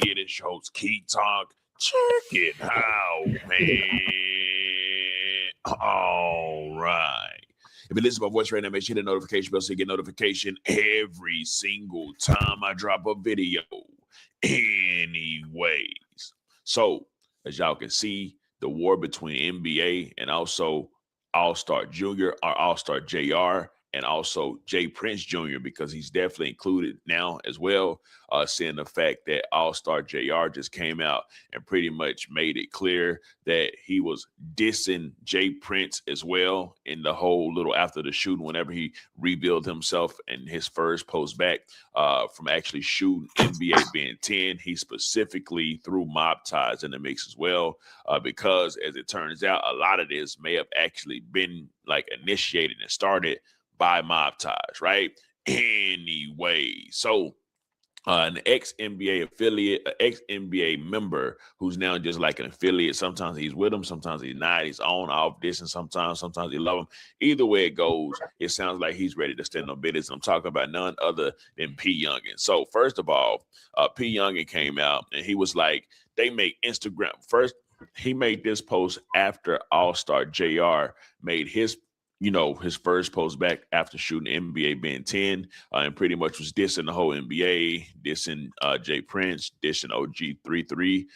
It is your host, Key Talk. Check it out, man. All right. If you listen to my voice right now, make sure you hit the notification bell so you get notification every single time I drop a video. Anyways, so as y'all can see, the war between NBA and also All-Star Junior or All-Star JR and also Jay Prince Jr. because he's definitely included now as well. Seeing the fact that All-Star JR just came out and pretty much made it clear that he was dissing Jay Prince as well in the whole little after the shooting, whenever he revealed himself in his first post back from actually shooting NBA Ben 10. He specifically threw mob ties in the mix as well because, as it turns out, a lot of this may have actually been like initiated and started by mob ties, right? Anyway, so an ex-NBA affiliate, an ex-NBA member who's now just like an affiliate. Sometimes he's with them, sometimes he's not. He's on, off, this, and sometimes he love him. Either way it goes, it sounds like he's ready to stand on business. I'm talking about none other than P. Youngin. So first of all, P. Youngin came out and he was like, they make Instagram. First, he made this post after All-Star JR made his first post back after shooting NBA Ben 10 and pretty much was dissing the whole NBA, dissing Jay Prince, dissing OG33.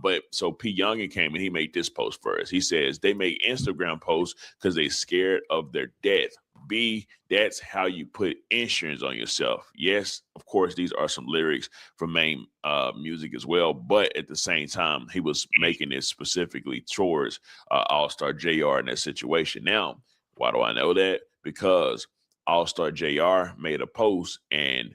But so P. Youngin came and he made this post first. He says they make Instagram posts because they scared of their death. B, that's how you put insurance on yourself. Yes, of course, these are some lyrics from main music as well. But at the same time, he was making this specifically towards All-Star JR in that situation. Now, why do I know that? Because All-Star JR made a post and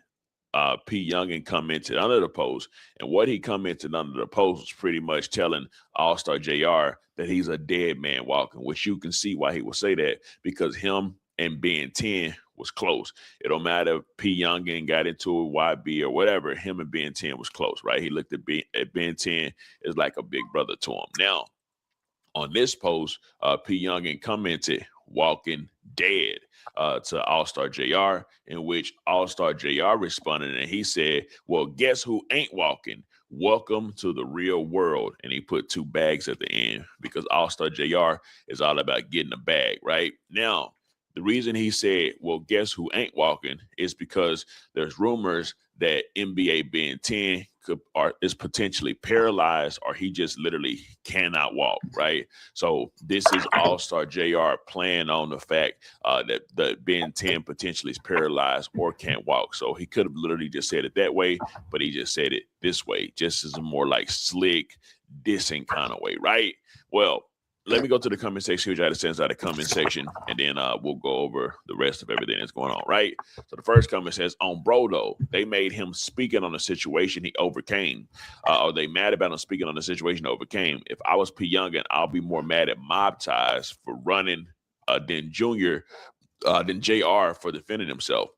P. Youngin commented under the post. And what he commented under the post was pretty much telling All-Star JR that he's a dead man walking, which you can see why he would say that, because him and Ben 10 was close. It don't matter if P. Youngin got into it, YB or whatever, him and Ben 10 was close, right? He looked at Ben 10 as like a big brother to him. Now, on this post, P. Youngin commented, "Walking dead," to All-Star JR, in which All-Star JR responded and he said, "Well, guess who ain't walking? Welcome to the real world." And he put 2 bags at the end because All-Star JR is all about getting a bag, right? Now, the reason he said, "Well, guess who ain't walking," is because there's rumors that NBA Ben 10 is potentially paralyzed, or he just literally cannot walk, right? So this is All-Star JR playing on the fact that the Ben 10 potentially is paralyzed or can't walk. So he could have literally just said it that way, but he just said it this way, just as a more like slick, dissing kind of way, right? Well, let me go to the comment section, which I had to sense out of the comment section, and then we'll go over the rest of everything that's going on, right? So the first comment says, on Brodo, they made him speaking on a situation he overcame. Are they mad about him speaking on a situation he overcame? If I was P. Youngin, I'll be more mad at mob ties for running than JR for defending himself.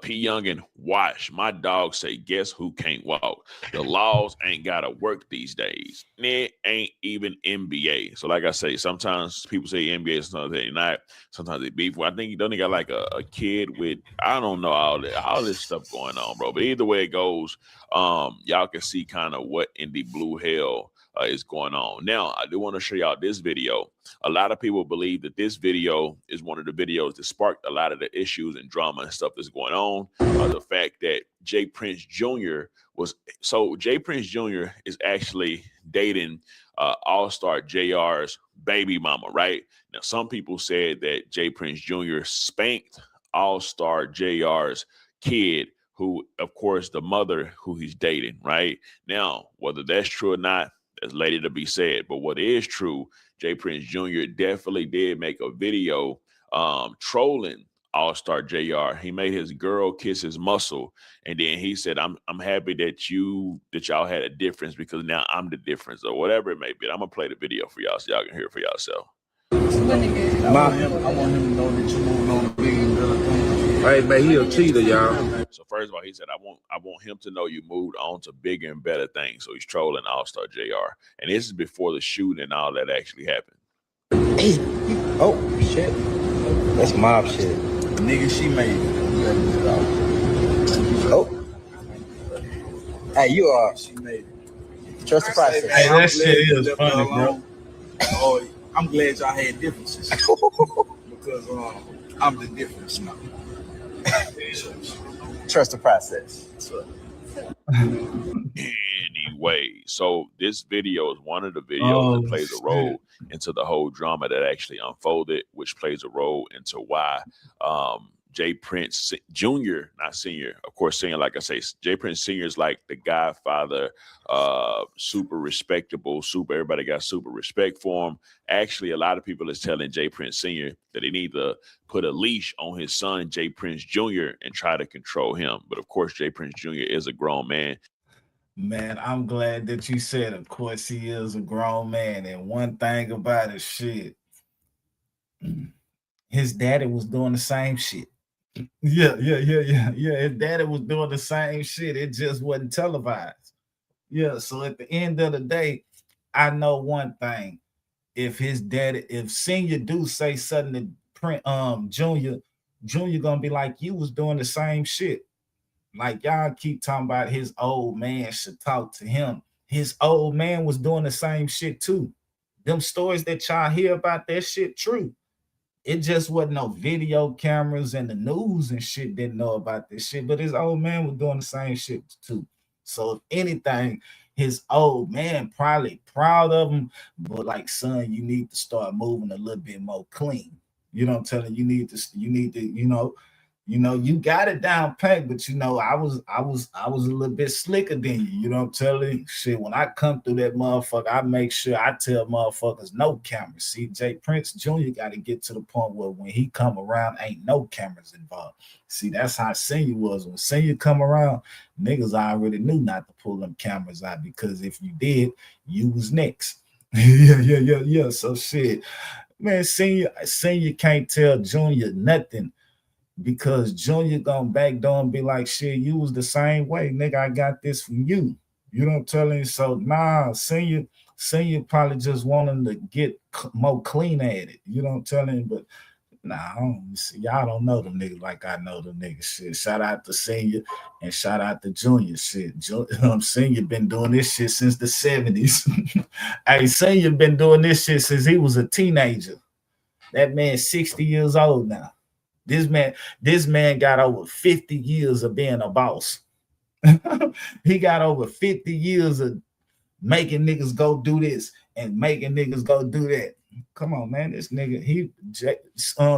P. Youngin, watch. My dog say, guess who can't walk? The laws ain't got to work these days. It ain't even NBA. So like I say, sometimes people say NBA, sometimes they not. Sometimes they beef. Well, I think he done got like a kid with, I don't know, all this stuff going on, bro. But either way it goes, y'all can see kind of what in the blue hell is going on. Now, I do want to show y'all this video. A lot of people believe that this video is one of the videos that sparked a lot of the issues and drama and stuff that's going on. The fact that Jay Prince Jr. Jay Prince Jr. is actually dating All-Star JR's baby mama, right? Now, some people said that Jay Prince Jr. spanked All-Star JR's kid, who, of course, the mother who he's dating, right? Now, whether that's true or not, that's later to be said. But what is true, Jay Prince Jr. definitely did make a video trolling All-Star JR. He made his girl kiss his muscle. And then he said, I'm happy that y'all had a difference because now I'm the difference, or whatever it may be. I'm going to play the video for y'all so y'all can hear it for yourself. I want him to know that you moving on the $1 billion. Hey man, he a cheater, y'all. So first of all, he said, I want him to know you moved on to bigger and better things. So he's trolling All-Star JR. And this is before the shooting and all that actually happened. Oh shit. That's mob shit. Nigga, she made it. Oh. Hey, you are. She made it. Trust the process. Man, Hey, I'm that glad shit you is left funny, her bro. alone. Oh, I'm glad y'all had differences because I'm the difference now. Trust the process. Anyway, so this video is one of the videos that Oh plays a shit. role into the whole drama that actually unfolded, which plays a role into why Jay Prince Jr., not senior, of course, senior, like I say, Jay Prince Sr. is like the godfather, super respectable, super, everybody got super respect for him. Actually, a lot of people is telling Jay Prince Sr. that he need to put a leash on his son, Jay Prince Jr., and try to control him. But of course, Jay Prince Jr. is a grown man. Man, I'm glad that you said, of course, he is a grown man. And one thing about it, shit, his daddy was doing the same shit. Yeah. His daddy was doing the same shit. It just wasn't televised. Yeah. So at the end of the day, I know one thing. If his daddy, if senior do say something to print junior gonna be like, you was doing the same shit. Like y'all keep talking about his old man should talk to him. His old man was doing the same shit too. Them stories that y'all hear about that shit true. It just wasn't no video cameras and the news and shit didn't know about this shit, but his old man was doing the same shit too. So if anything, his old man probably proud of him, but like, son, you need to start moving a little bit more clean. You know what I'm telling you? You got it down pat, but I was a little bit slicker than you. You know what I'm telling you? Shit, when I come through that motherfucker, I make sure I tell motherfuckers no cameras. See, Jay Prince Jr. got to get to the point where when he come around, ain't no cameras involved. See, that's how Senior was. When Senior come around, niggas already knew not to pull them cameras out because if you did, you was next. Yeah. So shit, man, Senior can't tell Junior nothing because Junior gonna backdoor and be like, shit, you was the same way, nigga. I got this from you. You know what I'm telling you? So nah, senior probably just wanting to get more clean at it. You know what I'm telling you? But nah, I don't see, y'all don't know them niggas like I know them niggas. Shit. Shout out to senior and shout out to junior. Shit, senior been doing this shit since the 70s. Hey, senior been doing this shit since he was a teenager. That man's 60 years old now. This man got over 50 years of being a boss. He got over 50 years of making niggas go do this and making niggas go do that. Come on, man. This nigga,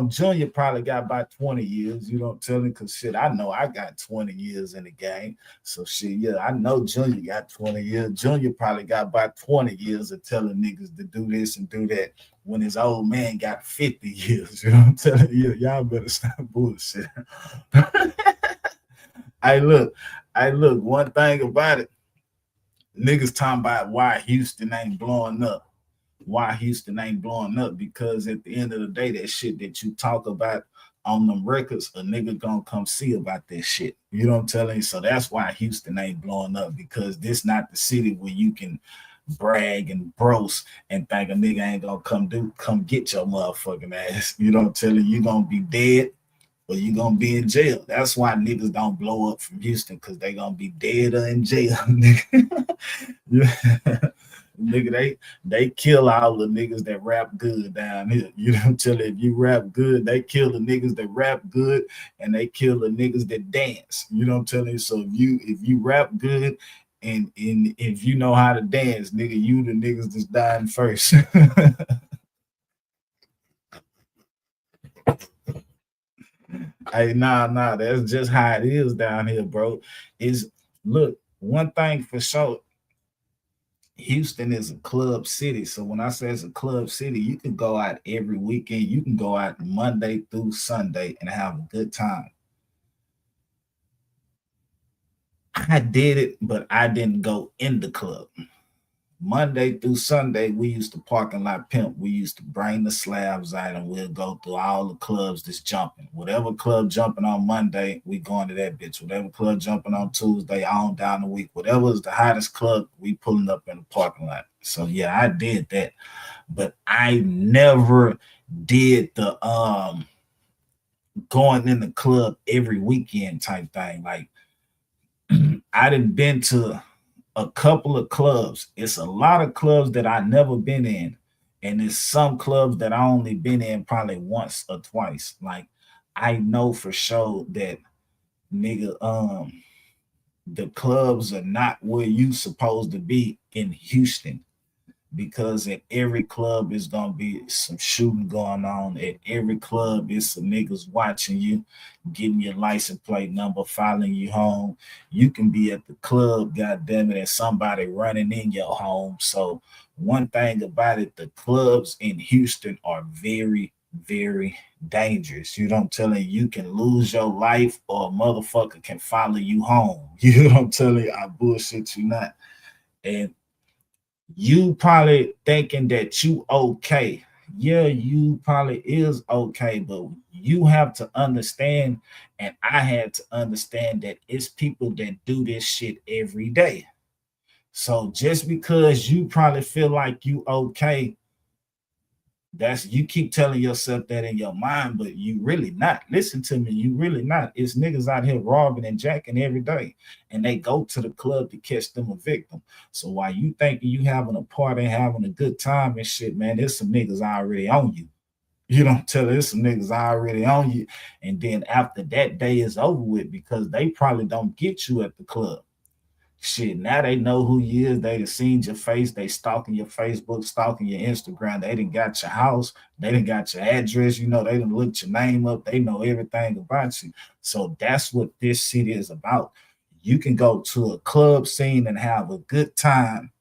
Junior probably got about 20 years. You don't tell him because shit, I know I got 20 years in the game. So shit, yeah, I know Junior got 20 years. Junior probably got about 20 years of telling niggas to do this and do that when his old man got 50 years. You know what I'm telling you? Y'all better stop bullshit. Hey, look, one thing about it, niggas talking about why Houston ain't blowing up. Why Houston ain't blowing up? Because at the end of the day, that shit that you talk about on them records, a nigga gonna come see about that shit. You know what I'm telling you? So that's why Houston ain't blowing up, because this not the city where you can brag and bros and think a nigga ain't gonna come get your motherfucking ass. You know what I'm telling you? You gonna be dead or you gonna be in jail. That's why niggas don't blow up from Houston, because they gonna be dead or in jail. Yeah. Nigga, they kill all the niggas that rap good down here. You know what I'm telling you? If you rap good, they kill the niggas that rap good and they kill the niggas that dance. You know what I'm telling you? So if you rap good and if you know how to dance, nigga, you the niggas that's dying first. Hey, nah, that's just how it is down here, bro. Is look, one thing for sure, Houston is a club city. So when I say it's a club city, you can go out every weekend. You can go out Monday through Sunday and have a good time. I did it, but I didn't go in the club. Monday through Sunday, we used to parking lot pimp. We used to bring the slabs out and we'll go through all the clubs that's jumping. Whatever club jumping on Monday, we going to that bitch. Whatever club jumping on Tuesday, on down the week. Whatever is the hottest club, we pulling up in the parking lot. So yeah, I did that. But I never did the going in the club every weekend type thing. Like I didn't been to a couple of clubs. It's a lot of clubs that I never been in, and there's some clubs that I only been in probably once or twice. Like I know for sure that nigga, the clubs are not where you supposed to be in Houston, because at every club is gonna be some shooting going on. At every club is some niggas watching you, getting your license plate number, following you home. You can be at the club, goddamn it, and somebody running in your home. So one thing about it, the clubs in Houston are very, very dangerous. You know what I'm telling you? You can lose your life or a motherfucker can follow you home. You know what I'm telling you? I bullshit you not. And you probably thinking that you okay. Yeah, you probably is okay, but you have to understand, and I had to understand that it's people that do this shit every day. So just because you probably feel like you okay, that's you keep telling yourself that in your mind, but you really not. Listen to me, you really not. It's niggas out here robbing and jacking every day, and they go to the club to catch them a victim. So while you thinking you having a party, having a good time and shit, man, there's some niggas already on you. You don't tell there's some niggas already on you, and then after that day is over with, because they probably don't get you at the club. Shit, now they know who you is. They done seen your face. They stalking your Facebook, stalking your Instagram. They done got your house. They done got your address. You know, they done looked your name up. They know everything about you. So that's what this city is about. You can go to a club scene and have a good time,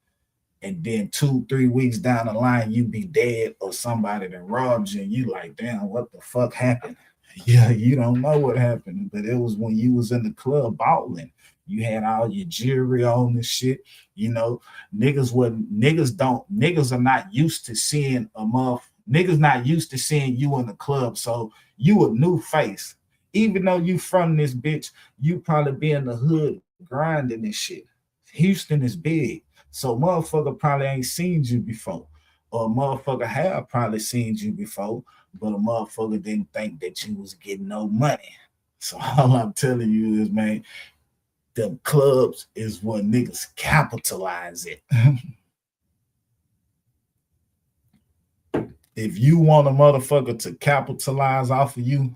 and then 2-3 weeks down the line, you be dead or somebody that robbed you, and you like, damn, what the fuck happened? Yeah, you don't know what happened, but it was when you was in the club balling. You had all your jewelry on and shit. You know, niggas are not used to seeing a niggas not used to seeing you in the club. So you a new face. Even though you from this bitch, you probably be in the hood grinding and shit. Houston is big. So motherfucker probably ain't seen you before. Or a motherfucker have probably seen you before, but a motherfucker didn't think that you was getting no money. So all I'm telling you is, man, the clubs is what niggas capitalize it. If you want a motherfucker to capitalize off of you,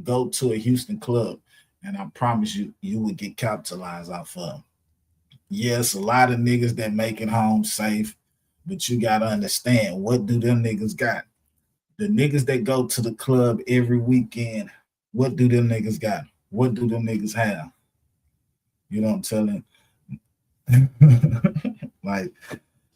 go to a Houston club, and I promise you, you will get capitalized off of them. Yes, a lot of niggas that make it home safe, but you gotta understand, what do them niggas got? The niggas that go to the club every weekend, what do them niggas got? What do them niggas have? You know what I'm telling? Like,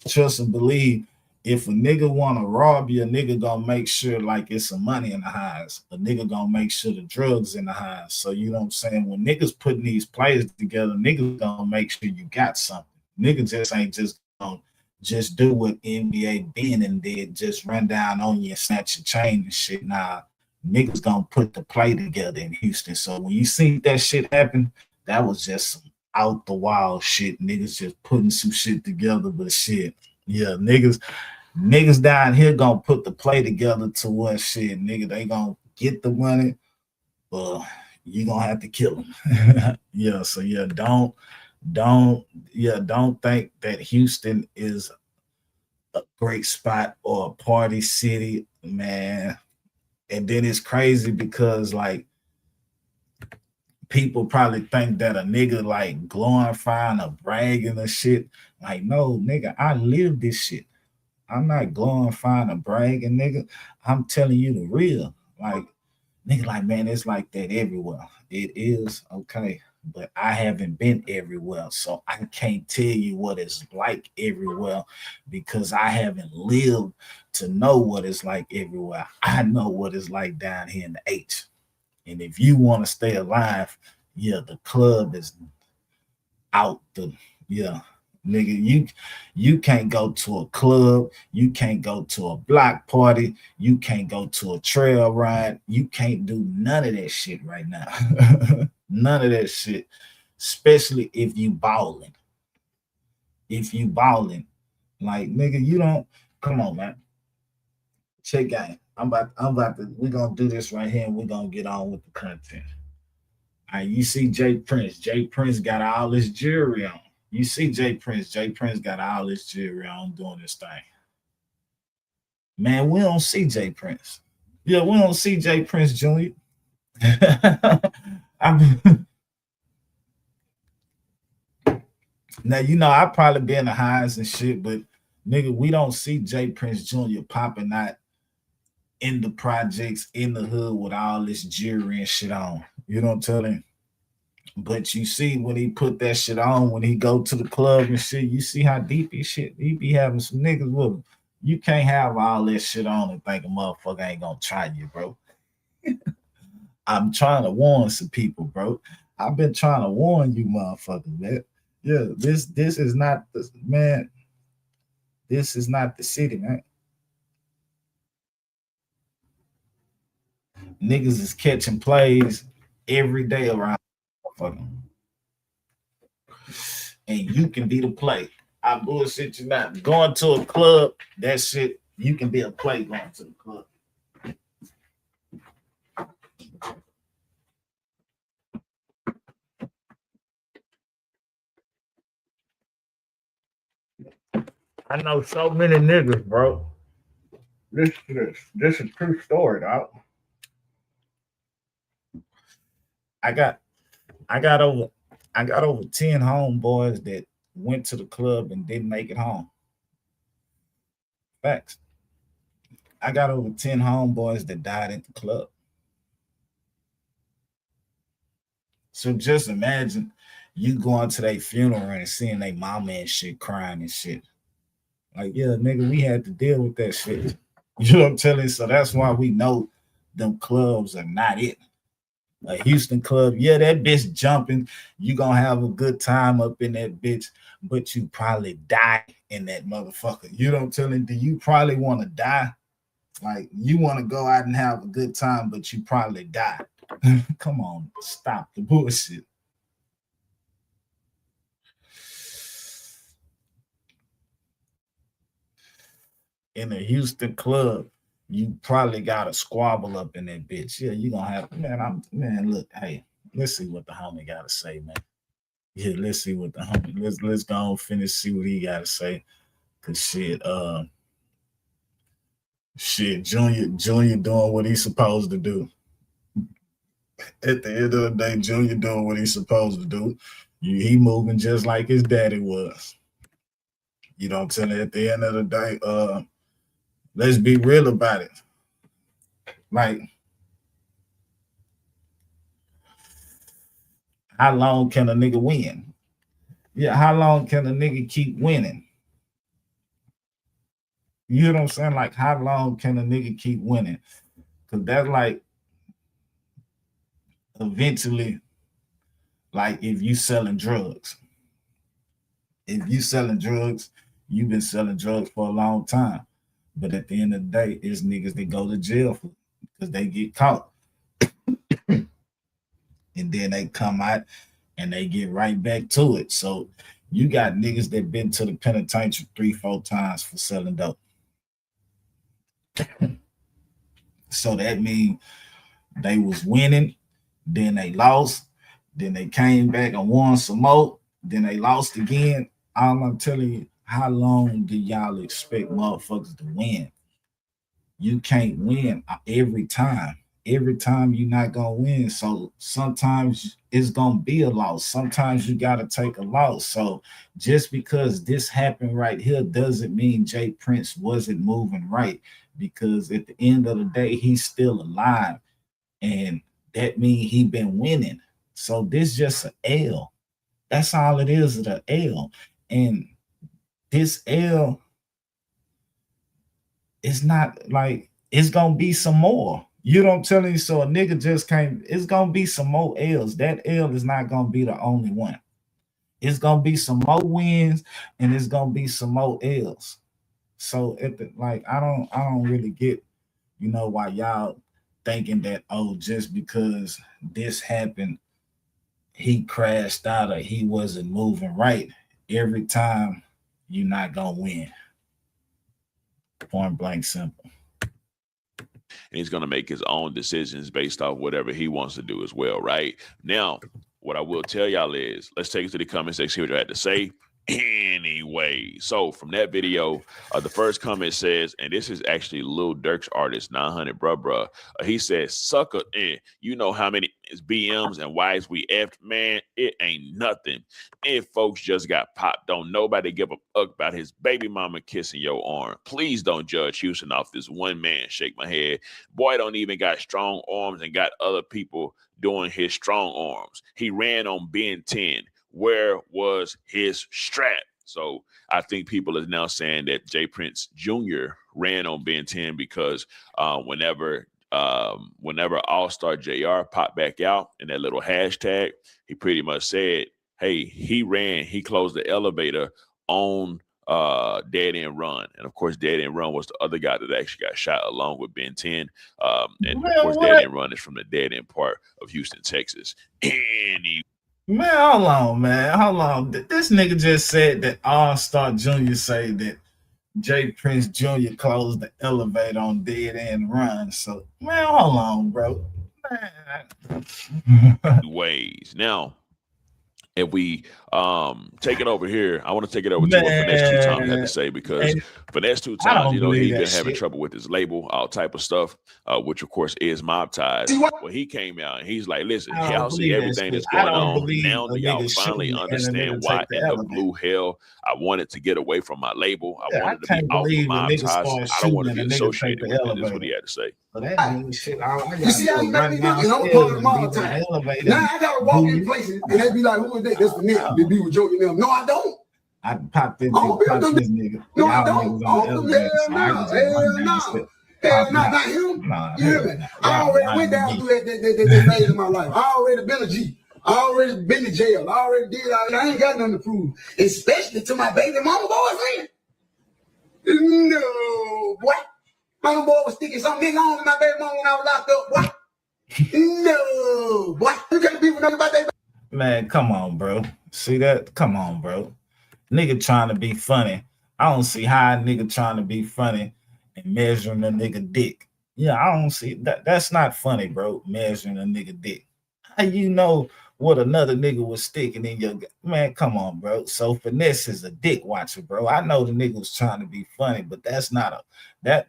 trust and believe, if a nigga wanna rob you, a nigga gonna make sure like it's some money in the house. A nigga gonna make sure the drugs in the house. So you know what I'm saying? When niggas putting these players together, niggas gonna make sure you got something. Niggas just ain't just gonna just do what NBA being and did, just run down on you and snatch your chain and shit. Nah, niggas gonna put the play together in Houston. So when you see that shit happen, that was just some out the wild shit. Niggas just putting some shit together, but shit. Yeah, niggas down here gonna put the play together to what shit, nigga. They gonna get the money, but you gonna have to kill them. Yeah, so yeah, don't think that Houston is a great spot or a party city, man. And then it's crazy because like people probably think that a nigga like glorifying or bragging or shit. Like, no, nigga, I live this shit. I'm not glorifying or bragging, nigga. I'm telling you the real. Like, nigga, like, man, it's like that everywhere. It is, okay, but I haven't been everywhere, so I can't tell you what it's like everywhere because I haven't lived to know what it's like everywhere. I know what it's like down here in the H. And if you want to stay alive, yeah, the club is out the, yeah. Nigga, you can't go to a club, you can't go to a block party, you can't go to a trail ride, you can't do none of that shit right now. None of that shit, especially if you balling. If you balling, like, nigga, you don't, come on, man. Check game. I'm about to, we're gonna do this right here and we're gonna get on with the content. All right, you see Jay Prince. Jay Prince got all this jewelry on. You see Jay Prince. Jay Prince got all this jewelry on doing this thing. Man, we don't see Jay Prince. Yeah, we don't see Jay Prince Jr. I mean, now you know I probably be in the highs and shit, but nigga, we don't see Jay Prince Jr. popping out in the projects in the hood with all this jewelry and shit on. You know what I'm telling? But you see when he put that shit on, when he go to the club and shit, you see how deep his shit. He be having some niggas with him. You can't have all that shit on and think a motherfucker ain't gonna try you, bro. I'm trying to warn some people, bro. I've been trying to warn you, motherfuckers, man. Yeah, this is not the man. This is not the city, man. Niggas is catching plays every day around, motherfucker. And you can be the play. I bullshit you not. Going to a club, that shit, you can be a play going to the club. I know so many niggas, bro. This is a true story, dog. I got over 10 homeboys that went to the club and didn't make it home. Facts. I got over 10 homeboys that died at the club. So just imagine you going to their funeral and seeing their mama and shit crying and shit. Like, yeah, nigga, we had to deal with that shit. You know what I'm telling you? So that's why we know them clubs are not it. A Houston club, yeah, that bitch jumping. You gonna have a good time up in that bitch, but you probably die in that motherfucker. You know what I'm telling you? Do you probably want to die? Like, you want to go out and have a good time, but you probably die. Come on, stop the bullshit. In a Houston club, you probably got a squabble up in that bitch. Yeah, you gonna have, man, look, hey, let's see what the homie gotta say, man. Yeah, let's see what the homie, let's go and finish, see what he gotta say. Cause shit, Junior doing what he's supposed to do. At the end of the day, Junior doing what he's supposed to do. He moving just like his daddy was. You know what I'm saying? At the end of the day, let's be real about it. Like, how long can a nigga win? Yeah, how long can a nigga keep winning? You know what I'm saying? Like, how long can a nigga keep winning? Because that's like, eventually, like, if you selling drugs. If you selling drugs, you've been selling drugs for a long time. But at the end of the day, it's niggas that go to jail for because they get caught. And then they come out and they get right back to it. So you got niggas that been to the penitentiary 3-4 times for selling dope. So that means they was winning, then they lost, then they came back and won some more, then they lost again. All I'm telling you, how long do y'all expect motherfuckers to win? You can't win every time. Every time you're not gonna win. So sometimes it's gonna be a loss. Sometimes you gotta take a loss. So just because this happened right here doesn't mean Jay Prince wasn't moving right. Because at the end of the day, he's still alive. And that means he been winning. So this just an L. That's all it is, an L. And this L is not like it's gonna be some more. You know what I'm telling you? So a nigga just can't, it's gonna be some more L's. That L is not gonna be the only one. It's gonna be some more wins and it's gonna be some more L's. So at the like I don't really get, you know, why y'all thinking that, oh, just because this happened, he crashed out or he wasn't moving right. Every time you're not gonna win. Point blank simple. And he's going to make his own decisions based off whatever he wants to do as well, right? Now, what I will tell y'all is, let's take it to the comment section, see what you had to say. Anyway, so from that video, the first comment says, and this is actually Lil Durk's artist, 900 bruh. He says, sucker, you know how many BMs and wives we effed, man, it ain't nothing. If folks just got popped, don't nobody give a fuck about his baby mama kissing your arm. Please don't judge Houston off this one man. Shake my head. Boy don't even got strong arms and got other people doing his strong arms. He ran on Ben 10. Where was his strap? So I think people are now saying that Jay Prince Jr. ran on Ben 10 because whenever All-Star JR popped back out in that little hashtag, he pretty much said, hey, he closed the elevator on Dead End Run. And of course, Dead End Run was the other guy that actually got shot along with Ben 10. And of course, Dead End Run is from the Dead End part of Houston, Texas. Man, hold on, man. Hold on. This nigga just said that All-Star Jr. say that Jay Prince Jr. closed the elevator on Dead End Run. So, man, hold on, bro. Ways. Now, if we take it over here, I want to take it over to what Finesse Two Times had to say, because Finesse Two Times, you know, he's been having trouble with his label, all type of stuff, which of course is Mob Ties. Well, he came out and he's like, listen, y'all see everything that's going on. Now do y'all finally understand why in the blue hell I wanted to get away from my label? I wanted to be off of Mob Ties. I don't want to be associated with it. That's what he had to say. Well, that shit, you see how you make me look? And I'm part of the Mob Ties. Now I gotta walk in places and they be like, who is that? That's the nigga. They be with Joe and them. No, I don't. I popped this nigga. No, I don't. Hell no. Hell, not him. You hear me? I already went down through that phase of my life. I already been a G. I already been to jail. I already did all that. I ain't got nothing to prove, especially to my baby mama boyfriend. No, boy. My boy was sticking something on to my baby mama when I was locked up. What? No, boy. You can't be with nobody. Man, come on, bro. See that? Come on, bro. Nigga trying to be funny. I don't see how a nigga trying to be funny and measuring a nigga dick. Yeah, I don't see that. That's not funny, bro. Measuring a nigga dick. How you know what another nigga was sticking in your man? Come on, bro. So Finesse is a dick watcher, bro. I know the nigga was trying to be funny, but that's not a that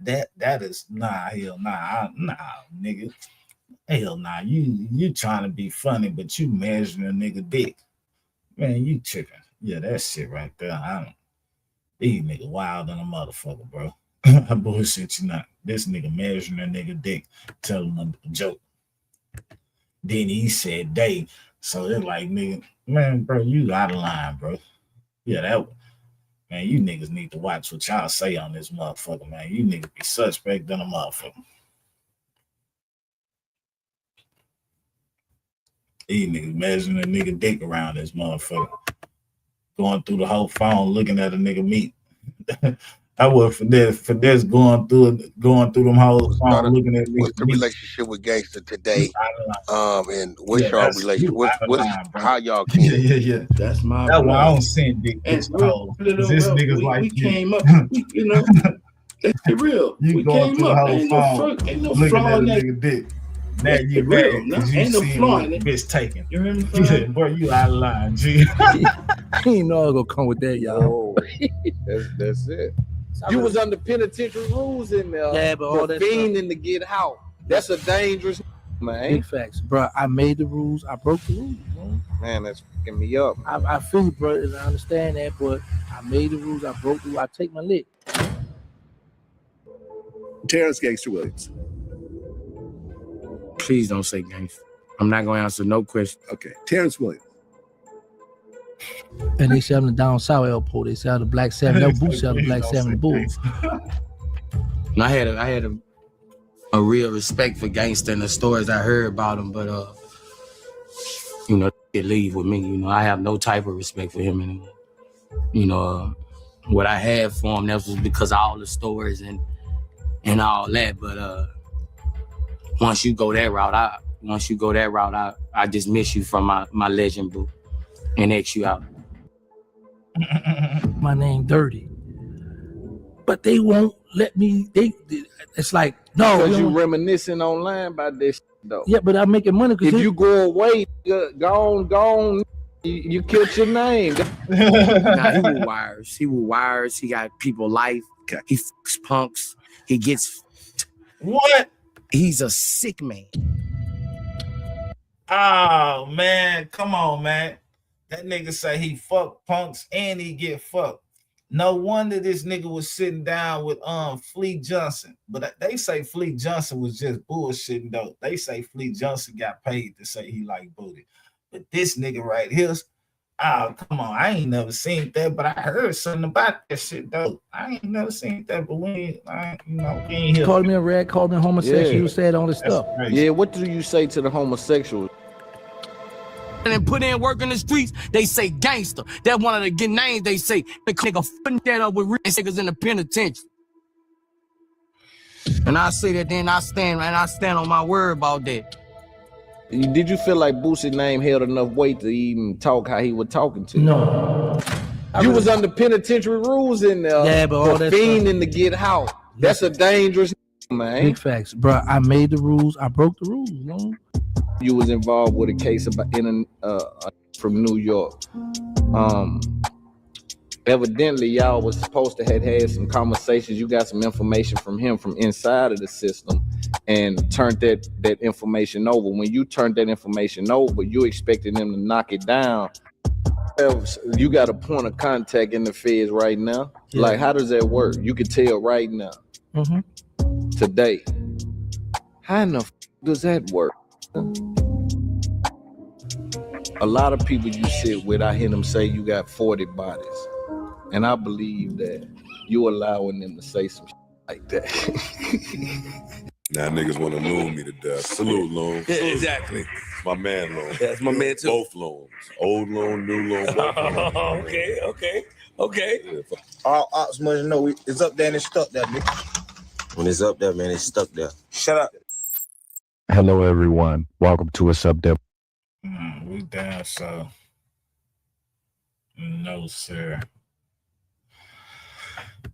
is hell nah, nigga. Hell nah. You trying to be funny, but you measuring a nigga dick. Man, you tripping. Yeah, that shit right there. These nigga wild than a motherfucker, bro. I bullshit you not. This nigga measuring a nigga dick, telling him a joke. Then he said they. So they're like, nigga, man, bro, you out of line, bro. Yeah, man, you niggas need to watch what y'all say on this motherfucker, man. You niggas be suspect than a motherfucker. These niggas measuring a nigga dick around this motherfucker. Going through the whole phone, looking at a nigga meat. I was for this going through them whole phone, looking at niggas. What's the relationship with Gangster today? And what's y'all relationship? How y'all can? Yeah. That's my. That's why I don't send dick pics. This niggas like we came up, you know. That's real. You going through the whole phone, ain't no looking flaw at a in that. nigga dick. Now you real. Ain't no flaw in it. Bitch taken. You hear me? Boy, you out of line, G. I ain't know I was gonna come with that, y'all. That's it. You was under penitentiary rules in there. Yeah, but all that fiending to get out. That's a dangerous man. Big facts, bro. I made the rules. I broke the rules, bro. Man, that's fucking me up. I feel, bro. And I understand that, but I made the rules. I broke the rules. I take my lick. Terrence Gangster Williams. Please don't say gangster. I'm not going to answer no question. Okay, Terrence Williams. And they sell them down south airport. They sell the Black 7. That Boo sell the Black 7 Bulls. And I had a real respect for Gangster and the stories I heard about him, but you know, it leave with me. You know, I have no type of respect for him anymore. You know, what I had for him, that was because of all the stories and all that. But once you go that route, I dismiss you from my legend book and X you out. My name dirty, but they won't let me. It's like no. Because you reminiscing online about this. though. Yeah, but I'm making money because if you go away, gone, you killed your name. Nah, he with wires. He with wires. He got people life. He fucks punks. He gets What? He's a sick man. Oh man, come on, man. That nigga say he fuck punks and he get fucked. No wonder this nigga was sitting down with Fleet Johnson. But they say Fleet Johnson was just bullshitting though. They say Fleet Johnson got paid to say he like booty. But this nigga right here, oh come on, I ain't never seen that, but I heard something about that shit though. I ain't never seen that, but we ain't here. Called me a red, called me homosexual. You said all this stuff. Yeah, what do you say to the homosexuals? And put in work in the streets, they say gangster. That's one of the good names they say. The nigga putting that up with rich niggas in the penitentiary. And I say that, then I stand on my word about that. Did you feel like Boosie's name held enough weight to even talk how he was talking to you? No. You was under penitentiary rules in there. Yeah, but all that fiending to get out. That's a dangerous man. Big facts, bro. I made the rules. I broke the rules. You know? You was involved with a case about from New York. Evidently, y'all was supposed to have had some conversations. You got some information from him from inside of the system and turned that information over. When you turned that information over, you expected them to knock it down. You got a point of contact in the feds right now. Yeah. Like, how does that work? You can tell right now, today. How in the does that work? A lot of people you sit with, I hear them say you got 40 bodies. And I believe that you allowing them to say some shit like that. Now niggas want to loon me to death. Salute, Loon. Yeah, exactly. My man, Loon. That's my man, too. Both Loons. Old Loon, new Loon, both Loon. Okay. Yeah. All ops must know it's up there and it's stuck there, nigga. When it's up there, man, it's stuck there. Shut up. Hello, everyone. Welcome to What's Up There. We down, so. No, sir.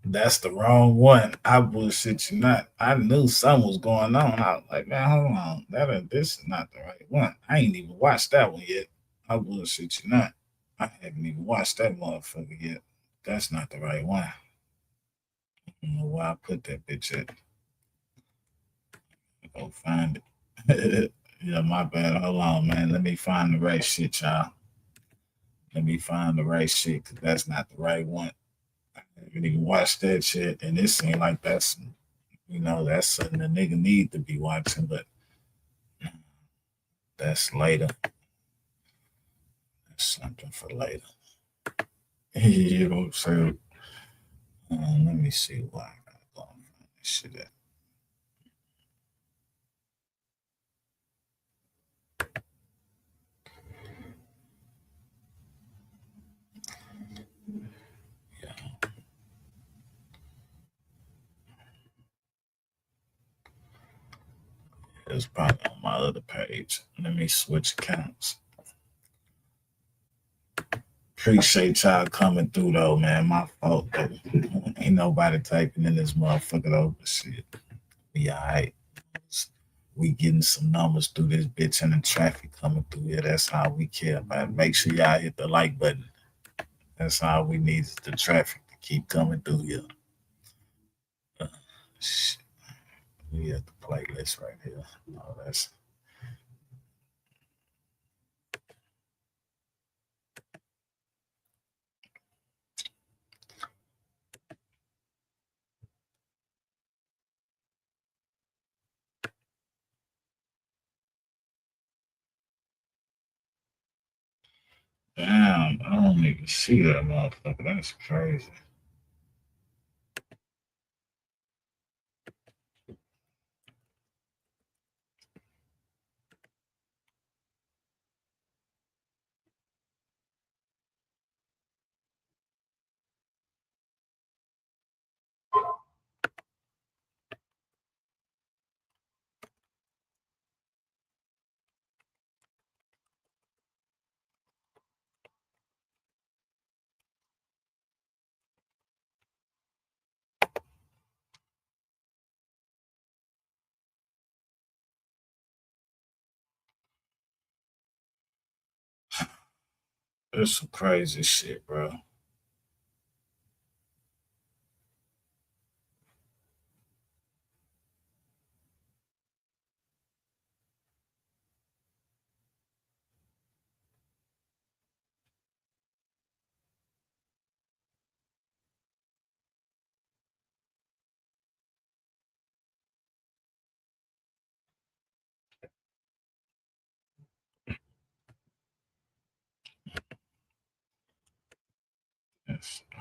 That's the wrong one. I bullshit you not. I knew something was going on. I was like, man, hold on. This is not the right one. I ain't even watched that one yet. I bullshit you not. I haven't even watched that motherfucker yet. That's not the right one. I don't know why I put that bitch at. Go find it. Yeah, my bad. Hold on, man. Let me find the right shit, y'all. Let me find the right shit, because that's not the right one. I haven't even watched that shit, and it seemed like that's, that's something the nigga need to be watching, but that's later. That's something for later. You know what I'm saying? Let me see why I gotta go and find this shit at. It's probably on my other page. Let me switch accounts. Appreciate y'all coming through though, man. My fault though. Ain't nobody typing in this motherfucker though, but shit. We alright. We getting some numbers through this bitch and the traffic coming through here. That's how we care about it. Make sure y'all hit the like button. That's all we need is the traffic to keep coming through here. Shit. We have the playlist right here. Oh, that's. Damn, I don't even see that motherfucker. That's crazy. That's some crazy shit, bro.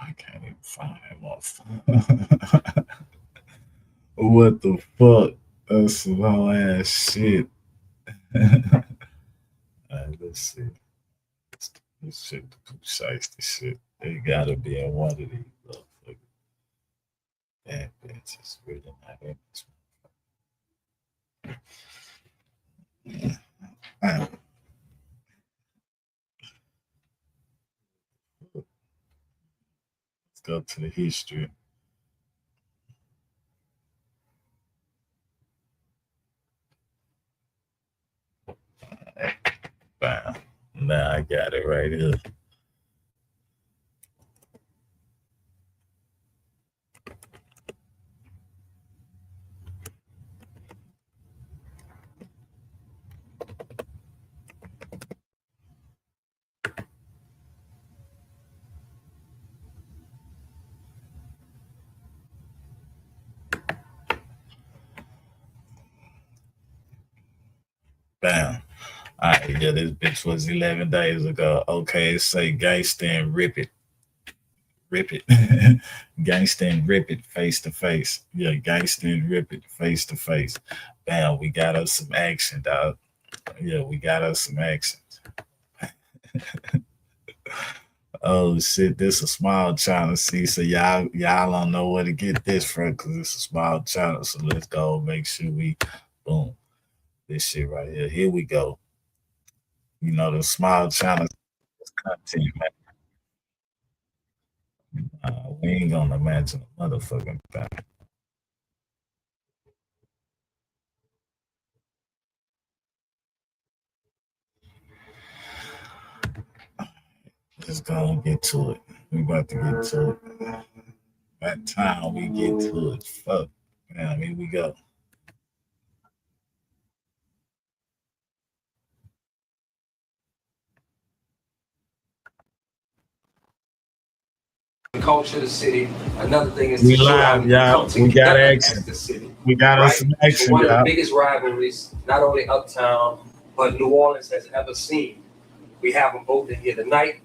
I can't even find him off. What the fuck? That's some whole ass shit. Let's see. This shit, the shiesty shit. They gotta be in one of these motherfuckers. That bitch is really not in this one. Let's go to the history. Bam. Now I got it right here. Bam. All right, yeah, this bitch was 11 days ago. Okay, say gangsta and rip it. Rip it. Gangsta and rip it face to face. Yeah, gangsta and rip it face to face. Bam, we got us some action, dog. Yeah, we got us some action. Oh shit, this a small channel. See, so y'all don't know where to get this from because it's a small channel. So let's go make sure we boom. This shit right here. Here we go. You know, the small channels content, man. We ain't gonna imagine a motherfucking thing. Let's go and get to it. We about to get to it. By the time we get to it, fuck. Man, here we go. Culture of the city. Another thing is We to show how live, we y'all. come We got together action. as the city. We got us some action, So one of y'all. the biggest rivalries, not only Uptown, but New Orleans has ever seen. We have them both in here tonight,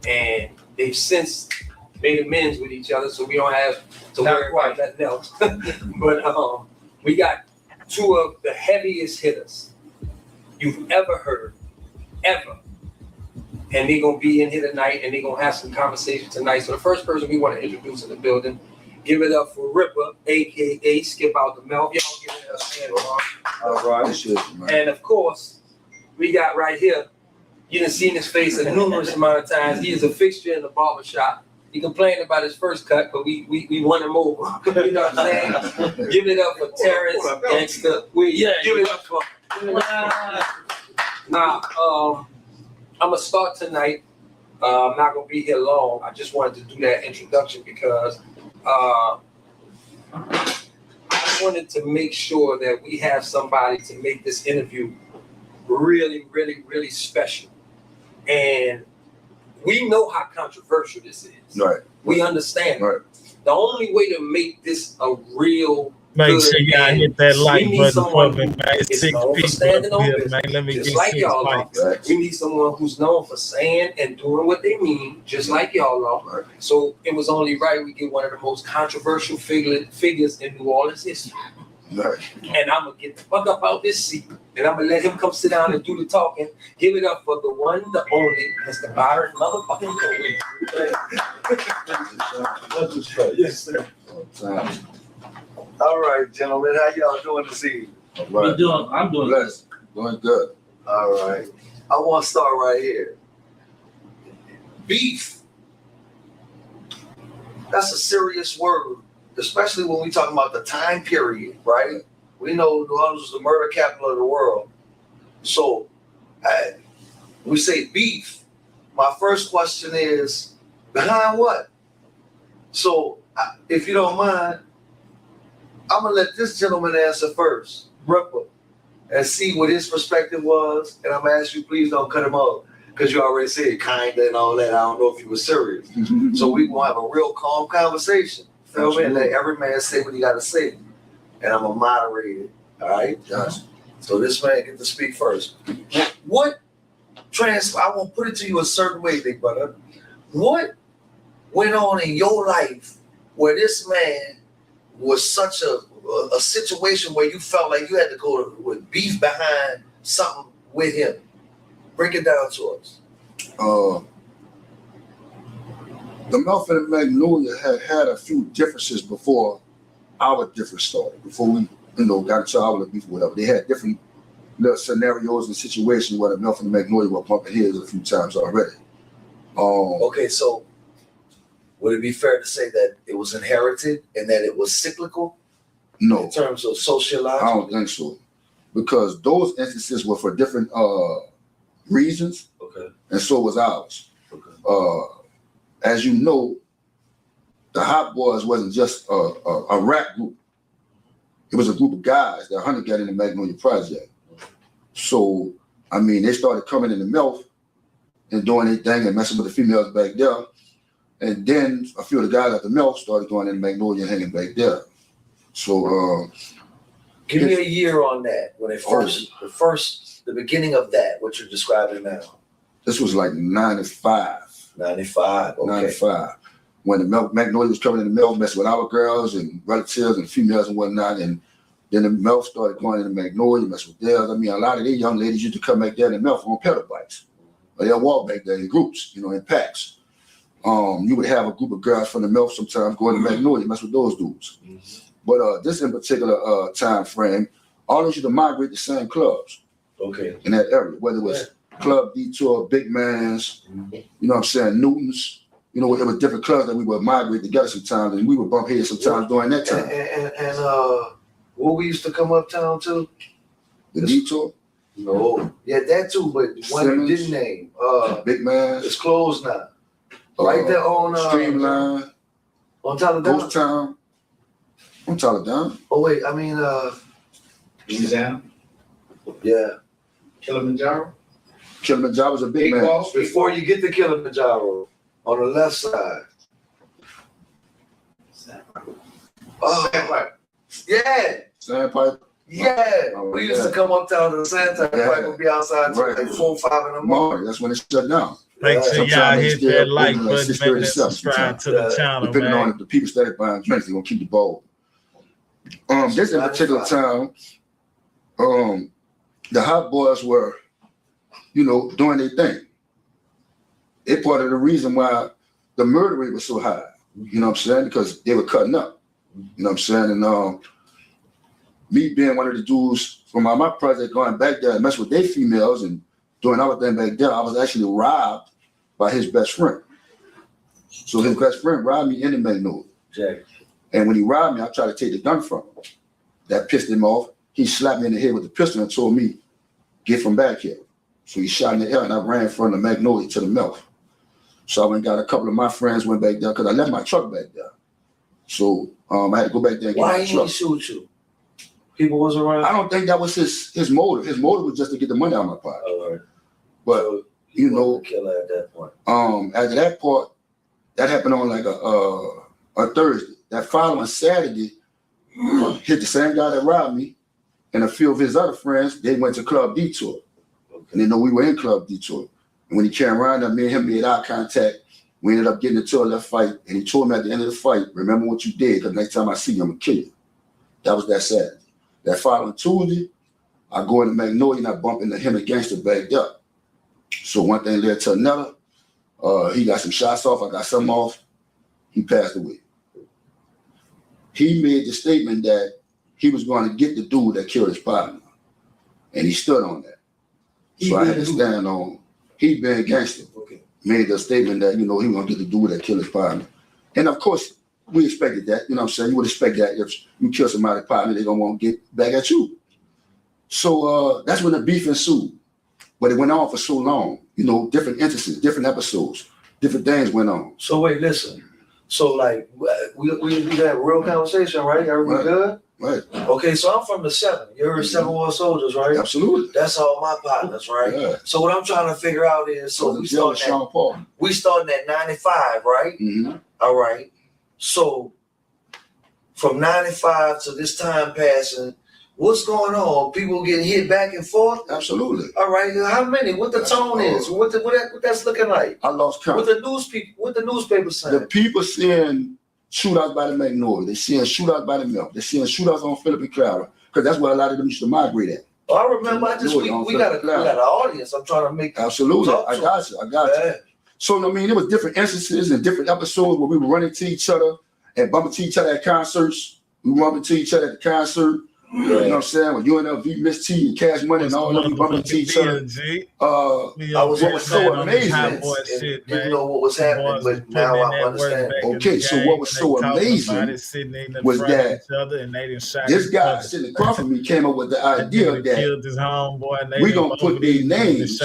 and they've since made amends with each other, so we don't have to worry about nothing else. But we got two of the heaviest hitters you've ever heard, ever. And they're gonna be in here tonight, and they're gonna have some conversation tonight. So the first person we want to introduce in the building, give it up for Ripper, aka Skip Out the Mouth. Y'all give it up, man. All right, shit, man. And of course, we got right here. You done seen his face a numerous amount of times. He is a fixture in the barbershop. He complained about his first cut, but we won him over. You know what I'm saying? Give it up for Terrence Gangster. Give it up for. Now, I'm gonna start tonight. I'm not gonna be here long. I just wanted to do that introduction because I wanted to make sure that we have somebody to make this interview really, really, really special. And we know how controversial this is. Right. We understand. Right. The only way to make this a real Make good sure y'all end, hit that like we need button someone for me, who man. is 6 known for people standing up on here, business, man. Let me just get like 6 y'all likes. are. We need someone who's known for saying and doing what they mean, just like y'all are. Right. So it was only right we get one of the most controversial figures in New Orleans history. Right. And I'm gonna get the fuck up out this seat, and I'm gonna let him come sit down and do the talking. Give it up for the one, the only, Mr. Byron motherfucking Cohen. Yes, sir. All right, gentlemen, how y'all doing this evening? Right. I'm doing good. Doing good. All right. I want to start right here. Beef. That's a serious word, especially when we talk about the time period, right? We know New Orleans was the murder capital of the world. So we say beef. my first question is, behind what? So, if you don't mind, I'm gonna let this gentleman answer first, Ripper, and see what his perspective was. And I'm gonna ask you, please don't cut him off, because you already said kinda and all that. I don't know if you were serious. So we gonna have a real calm conversation. Feel me? And let every man say what he gotta say. And I'm gonna moderate it. All right? Yes. So this man get to speak first. What I won't put it to you a certain way, big brother. What went on in your life where this man was such a situation where you felt like you had to go with beef behind something with him? Break it down to us. The Melvin and Magnolia had a few differences before our difference started. Before we, got into our beef or whatever. They had different little scenarios and situations where the Melvin and Magnolia were bumping heads a few times already. Okay, so would it be fair to say that it was inherited and that it was cyclical? No. In terms of sociological? I don't think so. Because those instances were for different reasons. Okay. And so was ours. Okay. As you know, the Hot Boys wasn't just a rap group. It was a group of guys that Hunter got in the Magnolia Project. So, they started coming in the Melf and doing their thing and messing with the females back there. And then a few of the guys at the Melf started going in the Magnolia and hanging back there. So, give me a year on that when it the beginning of that, what you're describing now. This was like 95. 95, okay. 95. When the Magnolia was coming in the Melf, messing with our girls and relatives and females and whatnot, and then the Melf started going in the Magnolia, messing with theirs. A lot of these young ladies used to come back there in the Melf on pedal bikes. Or they'll walk back there in groups, in packs. You would have a group of girls from the Melf sometimes going to Magnolia, mess with those dudes. Mm-hmm. But this in particular time frame, all those used to migrate to the same clubs. Okay. In that area, whether it was Club Detour, Big Man's, Newton's, it was different clubs that we would migrate together sometimes, and we would bump heads sometimes during that time. And what we used to come uptown to? The Detour? No. Yeah, that too, but one you didn't name. Big Man's. It's closed now. Right there on Streamline. On Taladon. Ghost Town. On Taladon. Oh wait, Louisiana. Yeah. Kilimanjaro. Kilimanjaro was a Big Man. Before you get to Kilimanjaro, on the left side. Sandpiper. Yeah. Sandpiper. Yeah. We used to come uptown to the Sandpiper, would be outside till like 4 or 5 in the morning. That's when it shut down. Make sure y'all hit that like button, make that subscribe to the channel, depending on if the people started buying drinks, they're gonna keep the ball. This in particular time, the Hot Boys were, doing their thing. It's part of the reason why the murder rate was so high. You know what I'm saying? Because they were cutting up. You know what I'm saying? And me being one of the dudes from my project going back there and messing with their females and doing our thing back there, I was actually robbed by his best friend. So his best friend robbed me in the Magnolia. Jack. And when he robbed me, I tried to take the gun from him. That pissed him off. He slapped me in the head with the pistol and told me, get from back here. So he shot in the air and I ran from the Magnolia to the Melf. So I went and got a couple of my friends, went back there because I left my truck back there. So I had to go back there and get my truck. Why he shoot you? People was around? I don't think that was his motive. His motive was just to get the money out of my pocket. All right. But, so killer at that point. After that part, that happened on like a Thursday. That following Saturday, hit the same guy that robbed me and a few of his other friends. They went to Club Detour. And they know we were in Club Detour. And when he came around, me and him made eye contact. We ended up getting into a left fight. And he told me at the end of the fight, remember what you did, because next time I see you, I'm going to kill you. That was that Saturday. That following Tuesday, I go into Magnolia and I bump into him and Gangster backed up. So one thing led to another. He got some shots off. I got some off. He passed away. He made the statement that he was going to get the dude that killed his partner. And he stood on that. So I had to stand on, he being Gangster. Okay. Made the statement that, he was going to get the dude that killed his partner. And of course, we expected that. You know what I'm saying? You would expect that if you kill somebody's partner, they're going to want to get back at you. So that's when the beef ensued. But it went on for so long. different instances, different episodes, different things went on. So wait, listen. So like we have a real conversation, right? Everybody good? Right. Okay, so I'm from the 7. You heard 7 War Soldiers, right? Absolutely. That's all my partners, right? Yeah. So what I'm trying to figure out is, we starting at 95, right? Mm-hmm. All right. So from 95 to this time passing, what's going on? People getting hit back and forth? Absolutely. All right. How many? What the tone is? What that's looking like? I lost count. What the newspaper saying? The people seeing shootouts by the Magnolia. They're seeing shootouts by the Milk. They're seeing shootouts on Philip and Clara, because that's where a lot of them used to migrate at. Oh, I remember. We got an audience. I'm trying to make. Absolutely. I got you. Yeah. So there was different instances and different episodes where we were running to each other and bumping to each other at concerts. We were bumping to each other at the concert. You know what I'm saying? With UNLV, Miss T, and Cash Money, and all of them bumping to each other. What was so amazing is didn't know what was happening, but now I understand. Okay, so what was so amazing was that this guy sitting across from me came up with the idea that we're gonna put their names